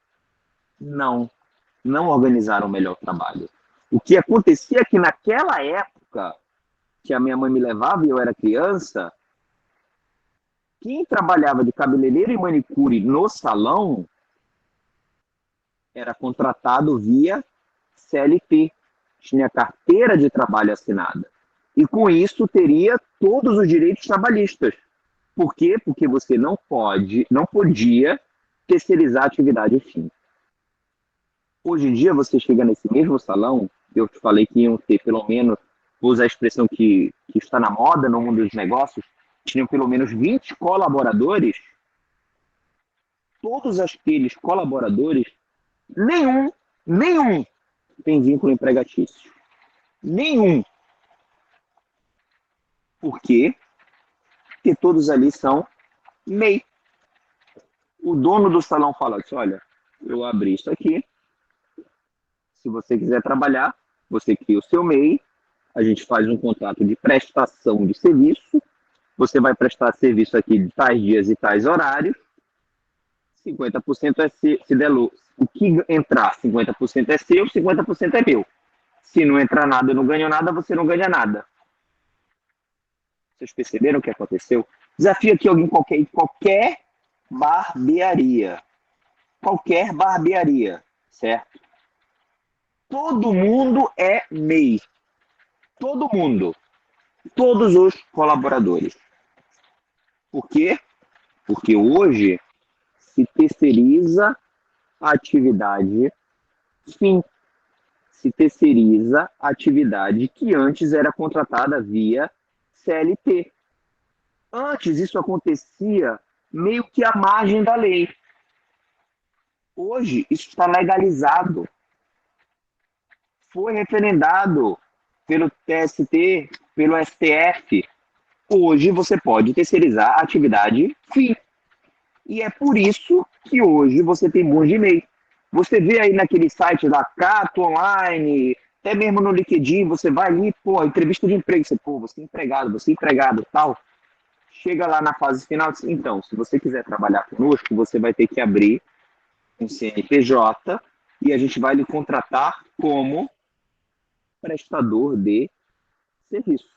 Não, não organizaram melhor o trabalho. O que acontecia é que naquela época, que a minha mãe me levava e eu era criança, quem trabalhava de cabeleireiro e manicure no salão era contratado via CLT, tinha carteira de trabalho assinada. E com isso teria todos os direitos trabalhistas. Por quê? Porque você não podia terceirizar a atividade fim. Hoje em dia, você chega nesse mesmo salão, eu te falei que iam ter pelo menos, vou usar a expressão que está na moda no mundo dos negócios, tinham pelo menos 20 colaboradores. Todos aqueles colaboradores, nenhum tem vínculo empregatício. Nenhum. Por quê? Porque todos ali são MEI. O dono do salão fala assim, olha, eu abri isso aqui, se você quiser trabalhar, você cria o seu MEI, a gente faz um contrato de prestação de serviço, você vai prestar serviço aqui de tais dias e tais horários, 50% é se der lucro. O que entrar, 50% é seu, 50% é meu. Se não entrar nada, eu não ganho nada, você não ganha nada. Vocês perceberam o que aconteceu? Desafio aqui alguém qualquer barbearia. Qualquer barbearia, certo? Todo mundo é MEI. Todo mundo. Todos os colaboradores. Por quê? Porque hoje se terceiriza a atividade fim. Se terceiriza a atividade que antes era contratada via CLT. Antes isso acontecia meio que à margem da lei. Hoje isso está legalizado. Foi referendado pelo TST, pelo STF. Hoje você pode terceirizar a atividade fim. E é por isso que hoje você tem bons de MEI. Você vê aí naquele site da Cato Online, até mesmo no LinkedIn, você vai ali, entrevista de emprego, você é empregado, tal. Chega lá na fase final, então, se você quiser trabalhar conosco, você vai ter que abrir um CNPJ e a gente vai lhe contratar como prestador de serviço.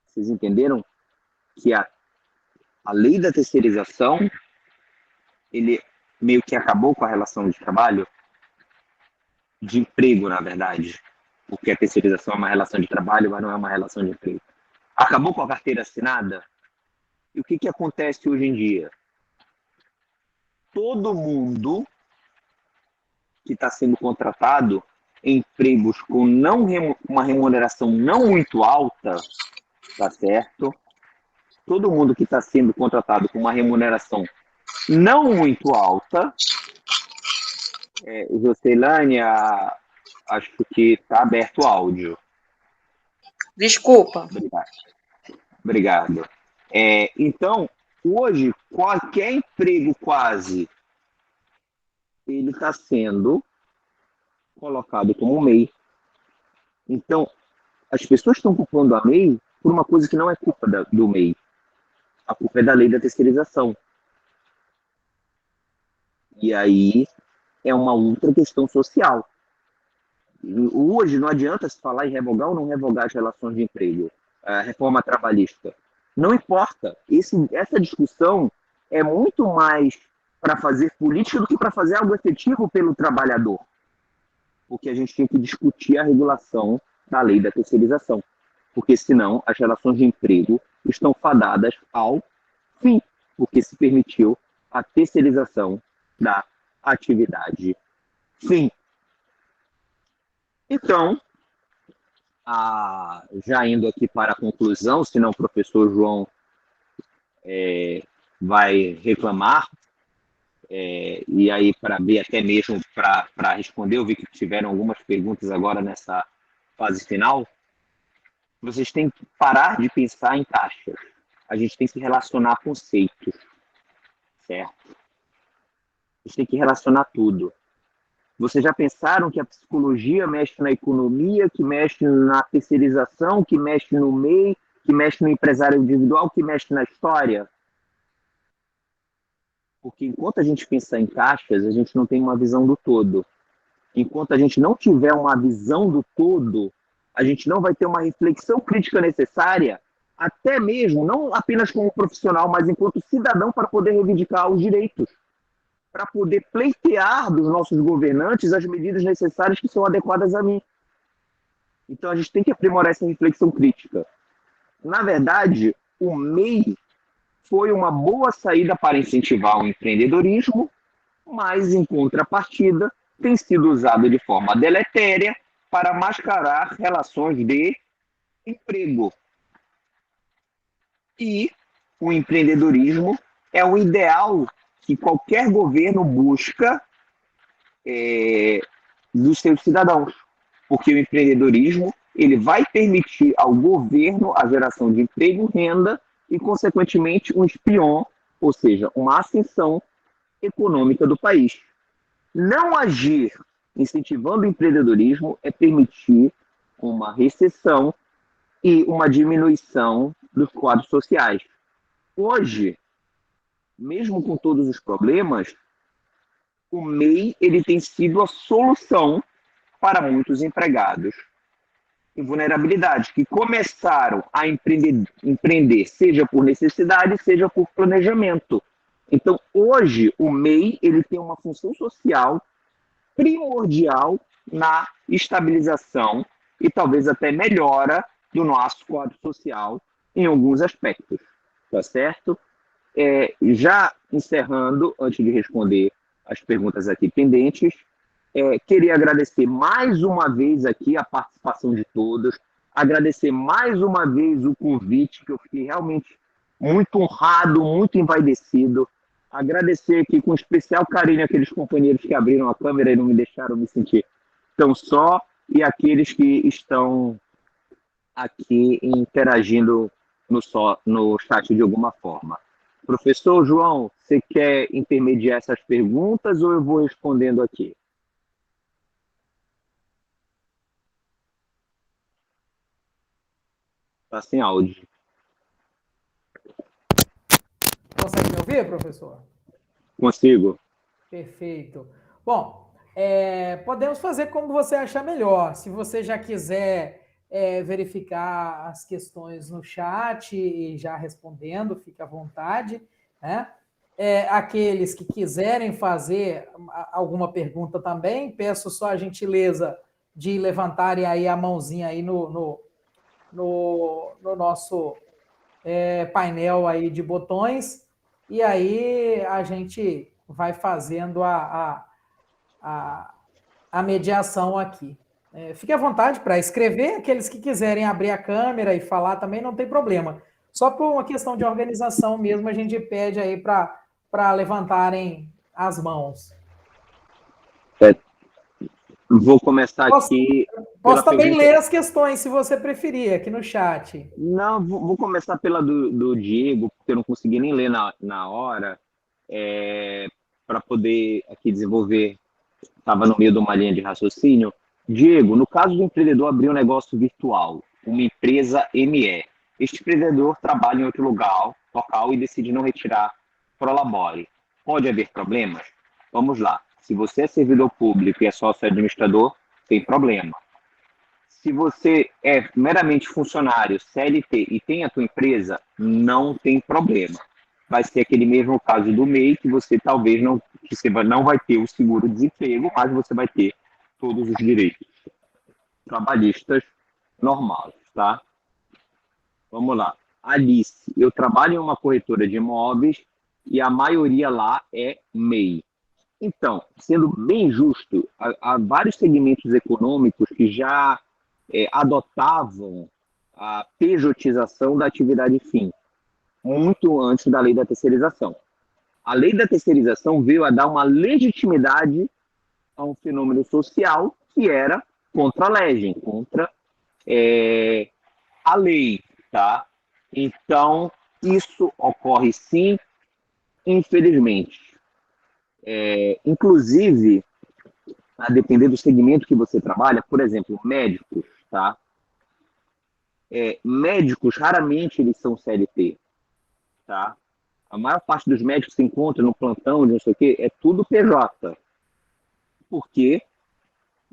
Vocês entenderam que a lei da terceirização, ele meio que acabou com a relação de trabalho, de emprego, na verdade, porque a terceirização é uma relação de trabalho, mas não é uma relação de emprego. Acabou com a carteira assinada. E o que acontece hoje em dia? Todo mundo que está sendo contratado em empregos com uma remuneração não muito alta, tá certo? todo mundo que está sendo contratado com uma remuneração não muito alta. Jocelânia, acho que está aberto o áudio.
Desculpa.
Obrigado. Então, hoje, qualquer emprego quase, ele está sendo colocado como MEI. Então, as pessoas estão culpando a MEI por uma coisa que não é culpa do MEI. A culpa é da lei da terceirização. E aí é uma outra questão social. Hoje não adianta se falar em revogar ou não revogar as relações de emprego, a reforma trabalhista. Não importa. Essa discussão é muito mais para fazer política do que para fazer algo efetivo pelo trabalhador. Porque a gente tem que discutir a regulação da lei da terceirização. Porque senão as relações de emprego estão fadadas ao fim, porque se permitiu a terceirização da atividade fim. Então, já indo aqui para a conclusão, senão o professor João vai reclamar, e aí para ver até mesmo para responder, eu vi que tiveram algumas perguntas agora nessa fase final, vocês têm que parar de pensar em taxas. A gente tem que relacionar conceitos, certo? A gente tem que relacionar tudo. Vocês já pensaram que a psicologia mexe na economia, que mexe na terceirização, que mexe no MEI, que mexe no empresário individual, que mexe na história? Porque enquanto a gente pensa em taxas, a gente não tem uma visão do todo. Enquanto a gente não tiver uma visão do todo, a gente não vai ter uma reflexão crítica necessária, até mesmo, não apenas como profissional, mas enquanto cidadão, para poder reivindicar os direitos, para poder pleitear dos nossos governantes as medidas necessárias que são adequadas a mim. Então, a gente tem que aprimorar essa reflexão crítica. Na verdade, o MEI foi uma boa saída para incentivar o empreendedorismo, mas, em contrapartida, tem sido usado de forma deletéria para mascarar relações de emprego. E o empreendedorismo é o ideal que qualquer governo busca dos seus cidadãos, porque o empreendedorismo ele vai permitir ao governo a geração de emprego, renda e, consequentemente, um espião, ou seja, uma ascensão econômica do país. Não agir incentivando o empreendedorismo é permitir uma recessão e uma diminuição dos quadros sociais. Hoje, mesmo com todos os problemas, o MEI ele tem sido a solução para muitos empregados em vulnerabilidade, que começaram a empreender, seja por necessidade, seja por planejamento. Então, hoje, o MEI ele tem uma função social primordial na estabilização e talvez até melhora do nosso quadro social em alguns aspectos, tá certo? Já encerrando, antes de responder as perguntas aqui pendentes, queria agradecer mais uma vez aqui a participação de todos, agradecer mais uma vez o convite, que eu fiquei realmente muito honrado, muito envaidecido, agradecer aqui com especial carinho aqueles companheiros que abriram a câmera e não me deixaram me sentir tão só, e aqueles que estão aqui interagindo no chat de alguma forma. Professor João, você quer intermediar essas perguntas ou eu vou respondendo aqui? Está sem áudio.
Consegue me ouvir, professor?
Consigo.
Perfeito. Bom, podemos fazer como você achar melhor. Se você já quiser verificar as questões no chat e já respondendo, fique à vontade, né? Aqueles que quiserem fazer alguma pergunta também, peço só a gentileza de levantarem aí a mãozinha aí no nosso painel aí de botões, e aí a gente vai fazendo a mediação aqui. Fique à vontade para escrever, aqueles que quiserem abrir a câmera e falar também não tem problema. Só por uma questão de organização mesmo, a gente pede aí para levantarem as mãos.
Vou começar
Posso,
aqui pela
posso também
pergunta.
ler as questões, se você preferir, aqui no chat.
Não, vou começar pela do Diego, porque eu não consegui nem ler na hora, para poder aqui desenvolver. Estava no meio de uma linha de raciocínio. Diego, no caso do empreendedor abrir um negócio virtual, uma empresa ME, este empreendedor trabalha em outro local e decide não retirar Prolabore. Pode haver problemas? Vamos lá. Se você é servidor público e é sócio administrador, tem problema. Se você é meramente funcionário, CLT, e tem a tua empresa, não tem problema. Vai ser aquele mesmo caso do MEI, que você talvez não vai ter o seguro-desemprego, mas você vai ter todos os direitos trabalhistas normais, tá? Vamos lá. Alice, eu trabalho em uma corretora de imóveis e a maioria lá é MEI. Então, sendo bem justo, há vários segmentos econômicos que já adotavam a pejotização da atividade fim, muito antes da lei da terceirização. A lei da terceirização veio a dar uma legitimidade a um fenômeno social que era contra a legem, contra a lei, tá? Então, isso ocorre sim, infelizmente. Inclusive, a depender do segmento que você trabalha, por exemplo, médicos, tá? Médicos, raramente eles são CLT, tá? A maior parte dos médicos que se encontra no plantão, de não sei o quê, é tudo PJ. Por quê?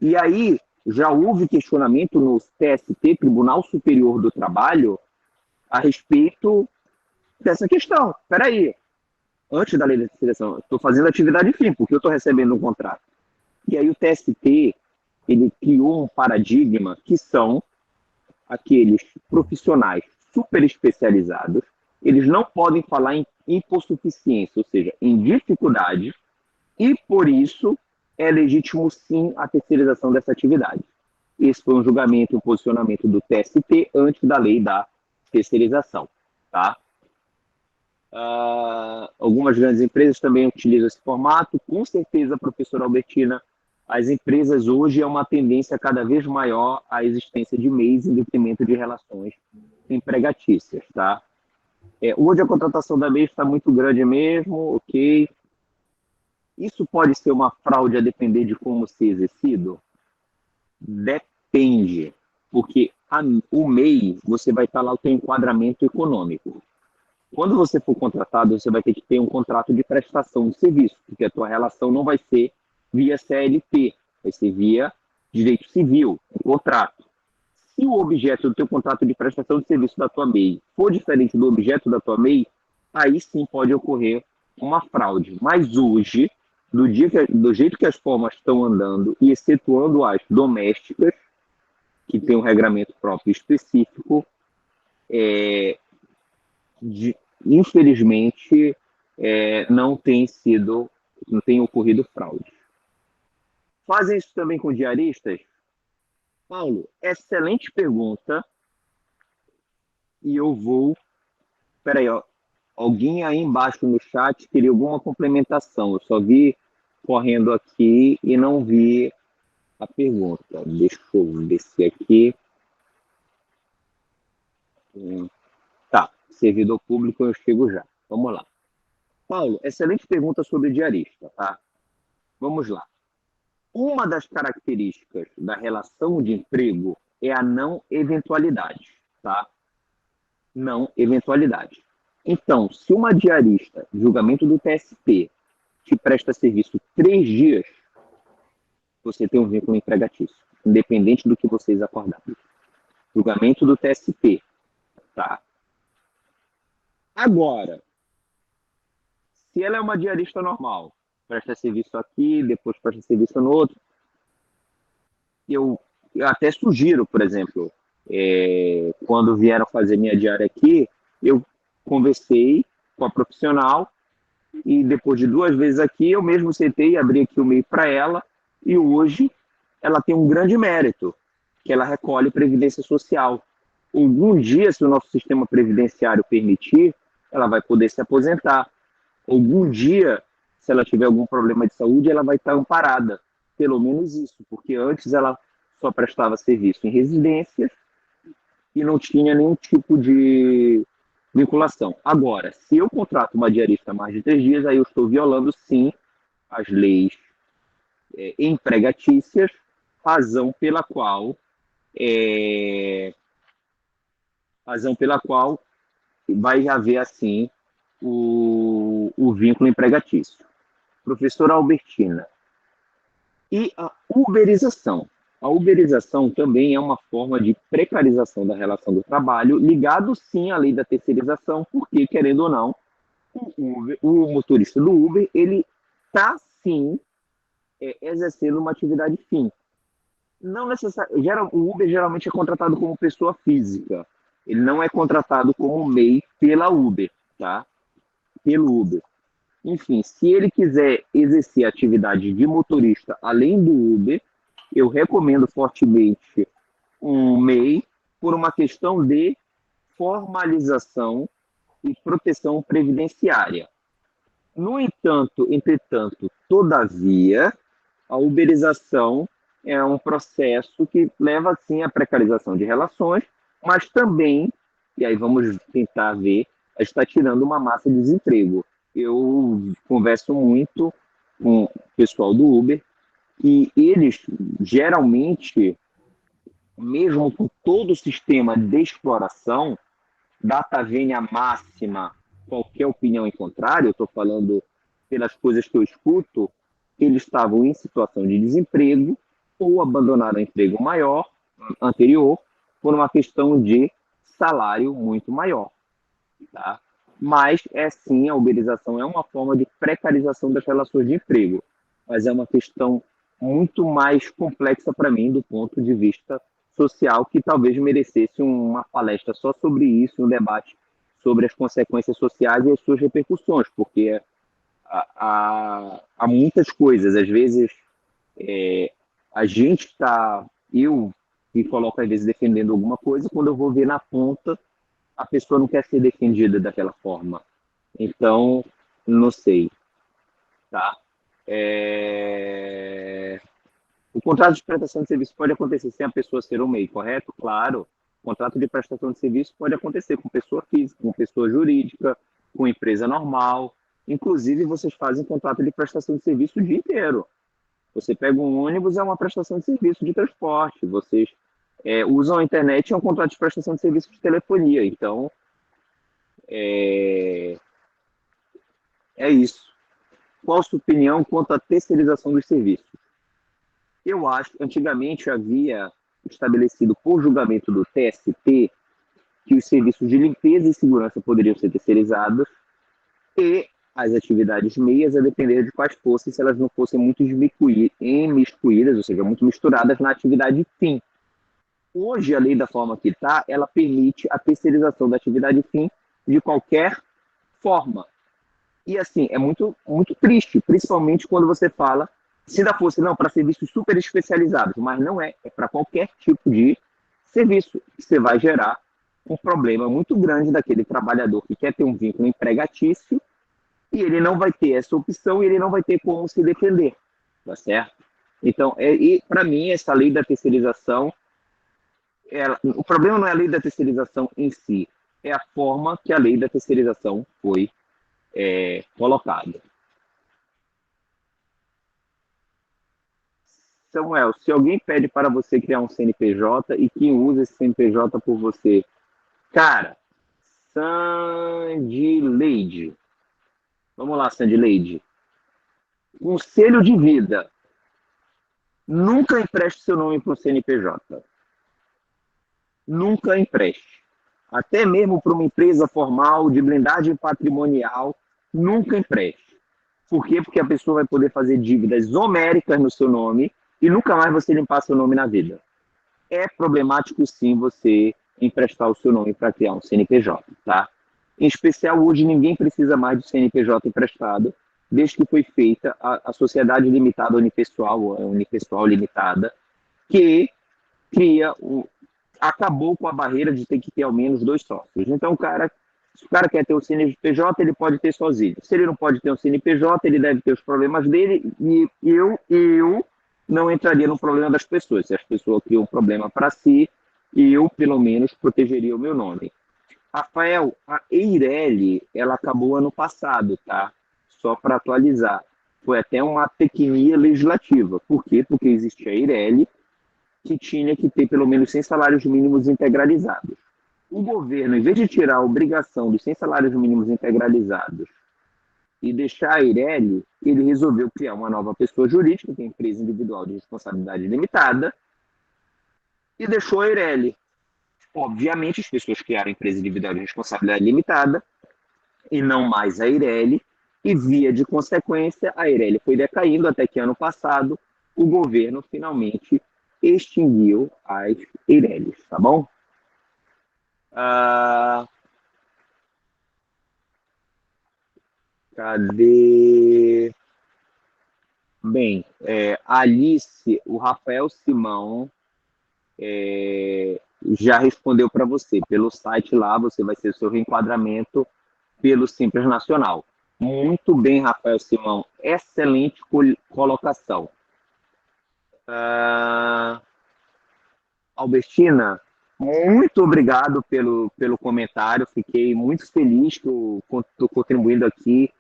E aí, já houve questionamento no TST, Tribunal Superior do Trabalho, a respeito dessa questão. Espera aí, antes da lei da terceirização, estou fazendo atividade fim, porque eu estou recebendo um contrato. E aí o TST, ele criou um paradigma que são aqueles profissionais super especializados, eles não podem falar em hipossuficiência, ou seja, em dificuldade, e por isso é legítimo sim a terceirização dessa atividade. Esse foi um julgamento e um posicionamento do TST antes da lei da terceirização, tá? Algumas grandes empresas também utilizam esse formato. Com certeza, professora Albertina, as empresas hoje é uma tendência cada vez maior à existência de MEIs em detrimento de relações empregatícias, tá? Hoje a contratação da MEI está muito grande mesmo, ok. Isso pode ser uma fraude a depender de como ser exercido? Depende, porque o MEI, você vai estar lá o seu enquadramento econômico. Quando você for contratado, você vai ter que ter um contrato de prestação de serviço, porque a tua relação não vai ser via CLT, vai ser via direito civil, um contrato. Se o objeto do teu contrato de prestação de serviço da tua MEI for diferente do objeto da tua MEI, aí sim pode ocorrer uma fraude. Mas hoje, do jeito que as formas estão andando, e excetuando as domésticas, que tem um regramento próprio específico, infelizmente, não tem ocorrido fraude. Fazem isso também com diaristas? Paulo, excelente pergunta. E eu vou... Espera aí, ó. Alguém aí embaixo no chat queria alguma complementação. Eu só vi correndo aqui e não vi a pergunta. Deixa eu descer aqui. Tá, servidor público, eu chego já. Vamos lá. Paulo, excelente pergunta sobre diarista, tá? Vamos lá. Uma das características da relação de emprego é a não eventualidade, tá? Não eventualidade. Então, se uma diarista, julgamento do TST, te presta serviço 3 dias, você tem um vínculo empregatício, independente do que vocês acordarem. Julgamento do TST, tá? Agora, se ela é uma diarista normal, presta serviço aqui, depois presta serviço no outro, eu até sugiro, por exemplo, quando vieram fazer minha diária aqui, eu conversei com a profissional e depois de 2 vezes aqui, eu mesmo sentei e abri aqui o e-mail para ela e hoje ela tem um grande mérito, que ela recolhe previdência social. Algum dia, se o nosso sistema previdenciário permitir, ela vai poder se aposentar. Algum dia, se ela tiver algum problema de saúde, ela vai estar amparada. Pelo menos isso, porque antes ela só prestava serviço em residências e não tinha nenhum tipo de vinculação. Agora, se eu contrato uma diarista há mais de 3 dias, aí eu estou violando, sim, as leis empregatícias, razão pela qual é, razão pela qual vai haver, assim, o vínculo empregatício. Professora Albertina, e a uberização? A uberização também é uma forma de precarização da relação do trabalho, ligado sim à lei da terceirização, porque, querendo ou não, o motorista do Uber, ele está sim exercendo uma atividade fim. Não necessariamente. O Uber geralmente é contratado como pessoa física. Ele não é contratado como MEI pela Uber, tá? Pelo Uber. Enfim, se ele quiser exercer atividade de motorista além do Uber, eu recomendo fortemente um MEI por uma questão de formalização e proteção previdenciária. No entanto, entretanto, todavia, a uberização é um processo que leva, sim, à precarização de relações, mas também, e aí vamos tentar ver, está tirando uma massa de desemprego. Eu converso muito com o pessoal do Uber e eles, geralmente, mesmo com todo o sistema de exploração, data vênia máxima, qualquer opinião em contrário, eu estou falando pelas coisas que eu escuto, eles estavam em situação de desemprego ou abandonaram o emprego maior, anterior, por uma questão de salário muito maior. Tá? Mas, sim, a uberização é uma forma de precarização das relações de emprego, mas é uma questão muito mais complexa para mim do ponto de vista social, que talvez merecesse uma palestra só sobre isso, um debate sobre as consequências sociais e as suas repercussões, porque há muitas coisas. Às vezes, a gente está, eu me coloco às vezes defendendo alguma coisa, quando eu vou ver na ponta, a pessoa não quer ser defendida daquela forma. Então, não sei, tá? O contrato de prestação de serviço pode acontecer sem a pessoa ser um MEI, correto? Claro. O contrato de prestação de serviço pode acontecer com pessoa física, com pessoa jurídica, com empresa normal. Inclusive, vocês fazem contrato de prestação de serviço o dia inteiro. Você pega um ônibus, é uma prestação de serviço de transporte. Vocês usam a internet, é um contrato de prestação de serviço de telefonia. Então, é isso. Qual a sua opinião quanto à terceirização dos serviços? Eu acho que antigamente havia estabelecido por julgamento do TST que os serviços de limpeza e segurança poderiam ser terceirizados e as atividades meias, a depender de quais fossem, se elas não fossem muito imiscuídas, ou seja, muito misturadas na atividade fim. Hoje, a lei da forma que está, ela permite a terceirização da atividade fim de qualquer forma. E, assim, é muito, muito triste, principalmente quando você fala, se ainda fosse, não, para serviços super especializados, mas não é para qualquer tipo de serviço, que você vai gerar um problema muito grande daquele trabalhador que quer ter um vínculo empregatício e ele não vai ter essa opção e ele não vai ter como se defender, tá certo? Então, para mim, essa lei da terceirização, o problema não é a lei da terceirização em si, é a forma que a lei da terceirização foi colocada. Samuel, se alguém pede para você criar um CNPJ e quem usa esse CNPJ por você, cara, Sandileide. Vamos lá, Sandileide. Conselho de vida. Nunca empreste seu nome para o CNPJ. Nunca empreste. Até mesmo para uma empresa formal de blindagem patrimonial, nunca empreste. Por quê? Porque a pessoa vai poder fazer dívidas homéricas no seu nome e nunca mais você limpar seu nome na vida. É problemático, sim, você emprestar o seu nome para criar um CNPJ, tá? Em especial, hoje, ninguém precisa mais de CNPJ emprestado, desde que foi feita a Sociedade Limitada Unipessoal, a Unipessoal Limitada, que cria acabou com a barreira de ter que ter ao menos 2 sócios. Então, se o cara quer ter o CNPJ, ele pode ter sozinho. Se ele não pode ter um CNPJ, ele deve ter os problemas dele, e eu não entraria no problema das pessoas. Se as pessoas criam um problema para si, eu, pelo menos, protegeria o meu nome. Rafael, a Eireli, ela acabou ano passado, tá? Só para atualizar. Foi até uma tecnia legislativa. Por quê? Porque existia a Eireli, que tinha que ter pelo menos 100 salários mínimos integralizados. O governo, em vez de tirar a obrigação dos 100 salários mínimos integralizados e deixar a Eireli, ele resolveu criar uma nova pessoa jurídica, que é a empresa individual de responsabilidade limitada, e deixou a Eireli. Obviamente, as pessoas criaram a empresa individual de responsabilidade limitada e não mais a Eireli, e via de consequência, a Eireli foi decaindo até que ano passado o governo finalmente extinguiu as Eirelis, tá bom? Cadê? Bem, Alice, o Rafael Simão já respondeu para você. Pelo site lá, você vai ter o seu reenquadramento pelo Simples Nacional. Muito bem, Rafael Simão. Excelente colocação. Albertina, muito obrigado pelo comentário. Fiquei muito feliz que eu estou contribuindo aqui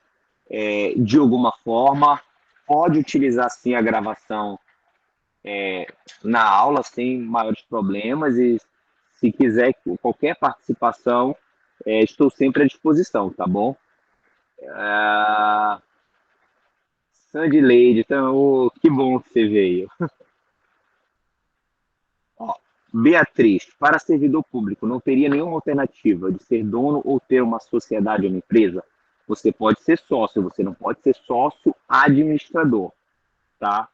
de alguma forma. Pode utilizar, sim, a gravação na aula sem maiores problemas, e se quiser qualquer participação, estou sempre à disposição, tá bom? Sandy Leide, então, que bom que você veio. Ó, Beatriz, para servidor público, não teria nenhuma alternativa de ser dono ou ter uma sociedade ou uma empresa? Você pode ser sócio, você não pode ser sócio administrador, tá?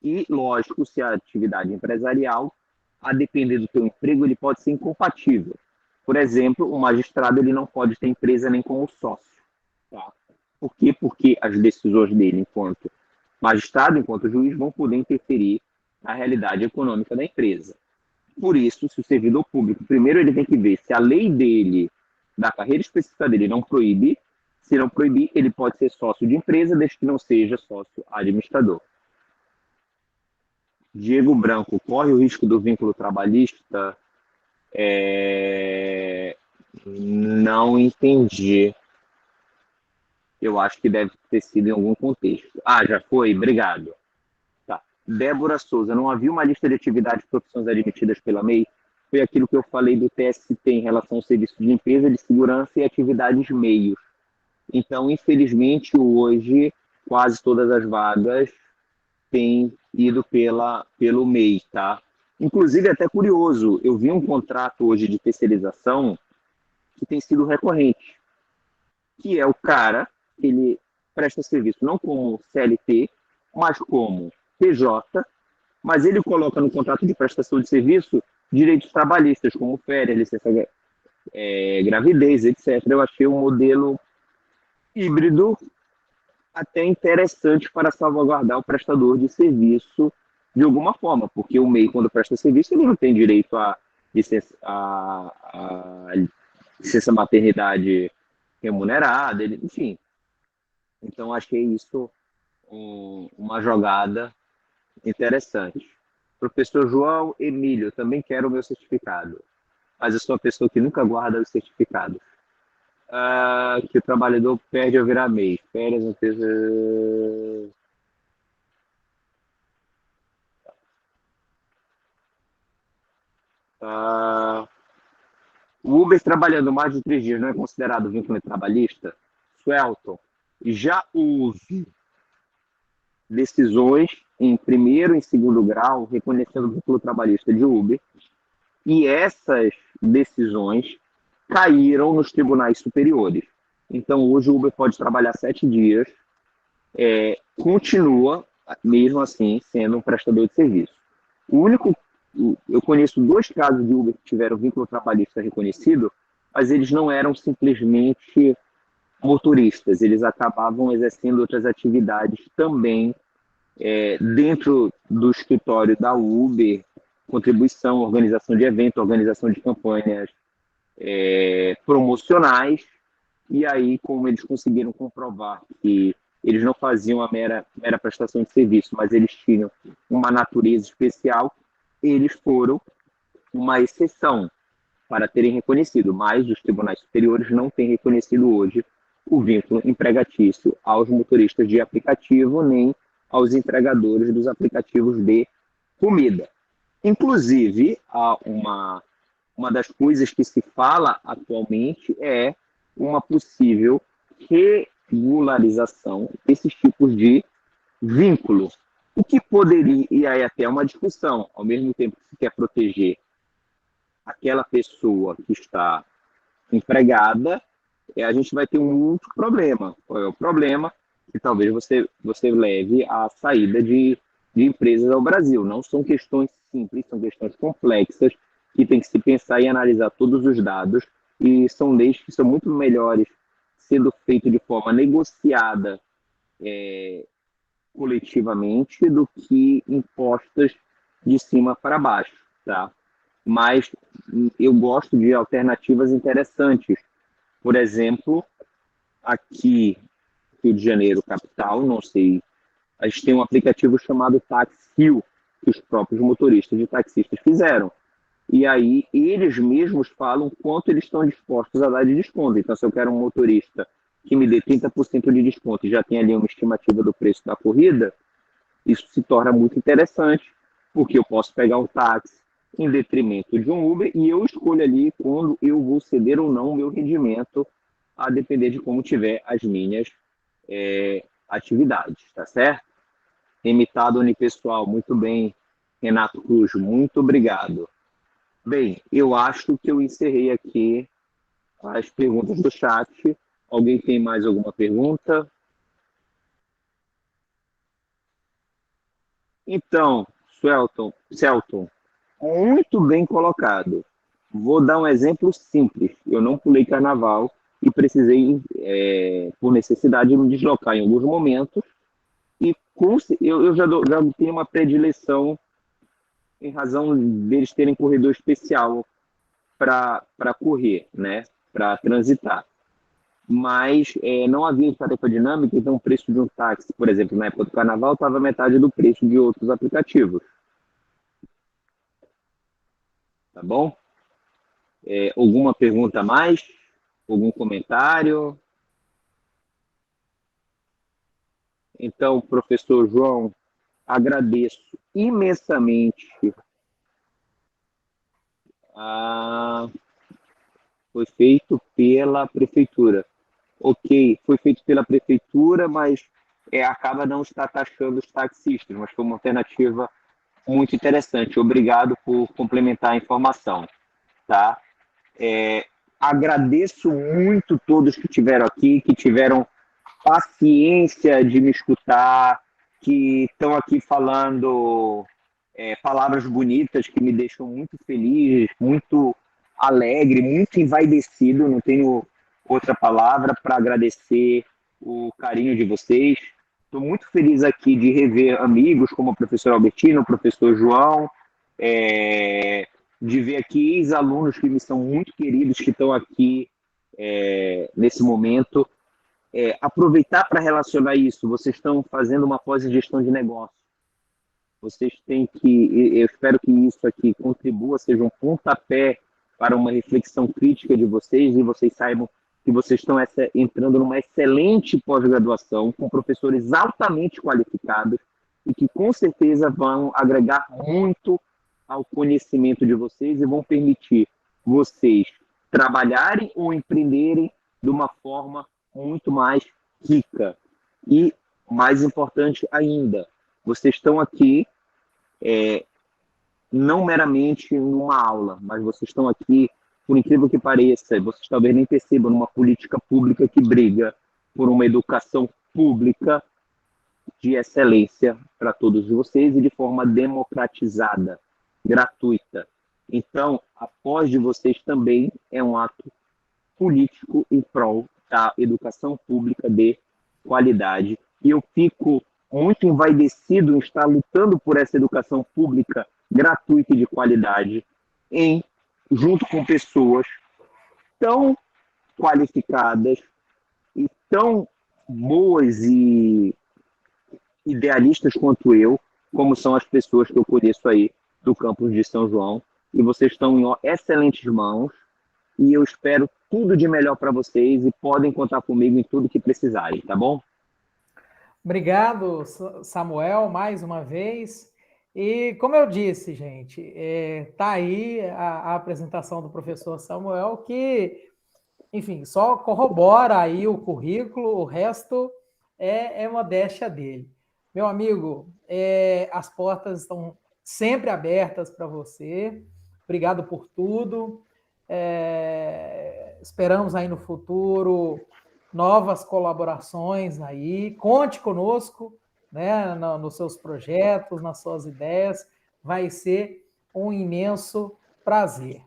E, lógico, se a atividade empresarial, a depender do teu emprego, ele pode ser incompatível. Por exemplo, o magistrado ele não pode ter empresa nem como sócio. Tá? Por quê? Porque as decisões dele, enquanto magistrado, enquanto juiz, vão poder interferir na realidade econômica da empresa. Por isso, se o servidor público, primeiro ele tem que ver se a lei dele, da carreira específica dele, não proíbe. Se não proibir, ele pode ser sócio de empresa, desde que não seja sócio administrador. Diego Branco, corre o risco do vínculo trabalhista? Não entendi. Eu acho que deve ter sido em algum contexto. Já foi? Obrigado. Tá. Débora Souza, não havia uma lista de atividades e profissões admitidas pela MEI? Foi aquilo que eu falei do TST em relação ao serviço de limpeza, de segurança e atividades meios. Então, infelizmente, hoje, quase todas as vagas têm ido pelo MEI, tá? Inclusive, até curioso, eu vi um contrato hoje de terceirização que tem sido recorrente, que é o cara, ele presta serviço não como CLT, mas como PJ, mas ele coloca no contrato de prestação de serviço direitos trabalhistas, como férias, licença gravidez, etc. Eu achei um modelo híbrido até interessante para salvaguardar o prestador de serviço de alguma forma, porque o MEI, quando presta serviço, ele não tem direito a licença maternidade remunerada, enfim. Então, achei isso uma jogada interessante. Professor João Emílio, também quero o meu certificado, mas eu sou uma pessoa que nunca guarda os certificados. Que o trabalhador perde ao virar MEI. Férias, empresa. O Uber trabalhando mais de 3 dias não é considerado vínculo trabalhista? Suelton, já houve decisões em primeiro e segundo grau reconhecendo o vínculo trabalhista de Uber, e essas decisões caíram nos tribunais superiores. Então, hoje o Uber pode trabalhar 7 dias, continua, mesmo assim, sendo um prestador de serviço. Eu conheço 2 casos de Uber que tiveram vínculo trabalhista reconhecido, mas eles não eram simplesmente motoristas, eles acabavam exercendo outras atividades também dentro do escritório da Uber, contribuição, organização de eventos, organização de campanhas promocionais, e aí, como eles conseguiram comprovar que eles não faziam a mera prestação de serviço, mas eles tinham uma natureza especial, eles foram uma exceção para terem reconhecido, mas os tribunais superiores não têm reconhecido hoje o vínculo empregatício aos motoristas de aplicativo, nem aos entregadores dos aplicativos de comida. Inclusive, uma das coisas que se fala atualmente é uma possível regularização desses tipos de vínculo. O que poderia, e aí até uma discussão, ao mesmo tempo que se quer proteger aquela pessoa que está empregada, a gente vai ter um outro problema. Qual é o problema? Que talvez você leve à saída de empresas ao Brasil. Não são questões simples, são questões complexas, que tem que se pensar e analisar todos os dados, e são leis que são muito melhores sendo feitas de forma negociada coletivamente do que impostas de cima para baixo, tá? Mas eu gosto de alternativas interessantes. Por exemplo, aqui Rio de Janeiro, capital, não sei, a gente tem um aplicativo chamado Taxil, que os próprios motoristas de taxistas fizeram. E aí eles mesmos falam quanto eles estão dispostos a dar de desconto. Então, se eu quero um motorista que me dê 30% de desconto e já tem ali uma estimativa do preço da corrida, isso se torna muito interessante, porque eu posso pegar um táxi em detrimento de um Uber e eu escolho ali quando eu vou ceder ou não o meu rendimento, a depender de como tiver as minhas atividades, tá certo? Imitado unipessoal, muito bem, Renato Cruz, muito obrigado. Bem, eu acho que eu encerrei aqui as perguntas do chat. Alguém tem mais alguma pergunta? Então, Celton, muito bem colocado. Vou dar um exemplo simples. Eu não pulei carnaval e precisei, por necessidade, me deslocar em alguns momentos. E eu já tenho uma predileção em razão deles terem corredor especial para correr, né? Para transitar. Mas não havia tarifa dinâmica, então o preço de um táxi, por exemplo, na época do carnaval, estava metade do preço de outros aplicativos. Tá bom? Alguma pergunta a mais? Algum comentário? Então, professor João, agradeço imensamente. Foi feito pela prefeitura. Ok, foi feito pela prefeitura, mas acaba não estar taxando os taxistas, mas foi uma alternativa muito interessante. Obrigado por complementar a informação. Tá? Agradeço muito todos que estiveram aqui, que tiveram paciência de me escutar, que estão aqui falando palavras bonitas que me deixam muito feliz, muito alegre, muito envaidecido, não tenho outra palavra para agradecer o carinho de vocês. Estou muito feliz aqui de rever amigos como o professor Albertino, o professor João, de ver aqui ex-alunos que me são muito queridos, que estão aqui nesse momento. Aproveitar para relacionar isso, vocês estão fazendo uma pós-gestão de negócio. Vocês têm que, eu espero que isso aqui contribua, seja um pontapé para uma reflexão crítica de vocês e vocês saibam que vocês estão entrando numa excelente pós-graduação com professores altamente qualificados e que com certeza vão agregar muito ao conhecimento de vocês e vão permitir vocês trabalharem ou empreenderem de uma forma muito mais rica. E, mais importante ainda, vocês estão aqui não meramente numa aula, mas vocês estão aqui, por incrível que pareça, vocês talvez nem percebam, numa política pública que briga por uma educação pública de excelência para todos vocês e de forma democratizada, gratuita. Então, a pós de vocês também é um ato político em prol da educação pública de qualidade. E eu fico muito envaidecido em estar lutando por essa educação pública gratuito e de qualidade, junto com pessoas tão qualificadas e tão boas e idealistas quanto eu, como são as pessoas que eu conheço aí do campus de São João. E vocês estão em excelentes mãos. E eu espero tudo de melhor para vocês e podem contar comigo em tudo que precisarem, tá bom?
Obrigado, Samuel, mais uma vez. E como eu disse, gente, tá aí a apresentação do professor Samuel, que, enfim, só corrobora aí o currículo, o resto é modéstia dele. Meu amigo, as portas estão sempre abertas para você. Obrigado por tudo. Esperamos aí no futuro novas colaborações aí. Conte conosco, né, nos seus projetos, nas suas ideias. Vai ser um imenso prazer.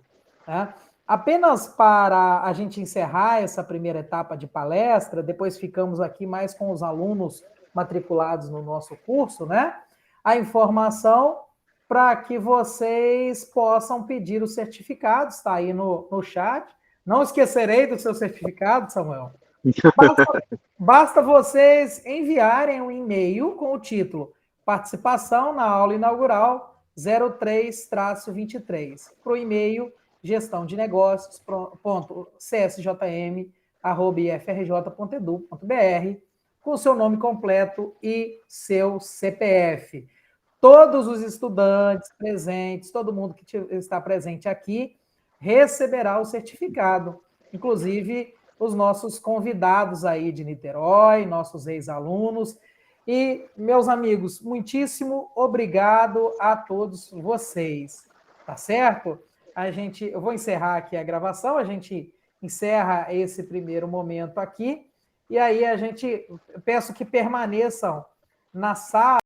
Tá? Apenas para a gente encerrar essa primeira etapa de palestra, depois ficamos aqui mais com os alunos matriculados no nosso curso, né? A informação para que vocês possam pedir os certificados, está aí no chat. Não esquecerei do seu certificado, Samuel. Basta vocês enviarem um e-mail com o título Participação na aula inaugural 03-23 para o e-mail gestãodenegócios.csjm@ifrj.edu.br com seu nome completo e seu CPF. Todos os estudantes presentes, todo mundo que está presente aqui, receberá o certificado. Inclusive, os nossos convidados aí de Niterói, nossos ex-alunos. E, meus amigos, muitíssimo obrigado a todos vocês. Tá certo? Eu vou encerrar aqui a gravação, a gente encerra esse primeiro momento aqui, e aí peço que permaneçam na sala.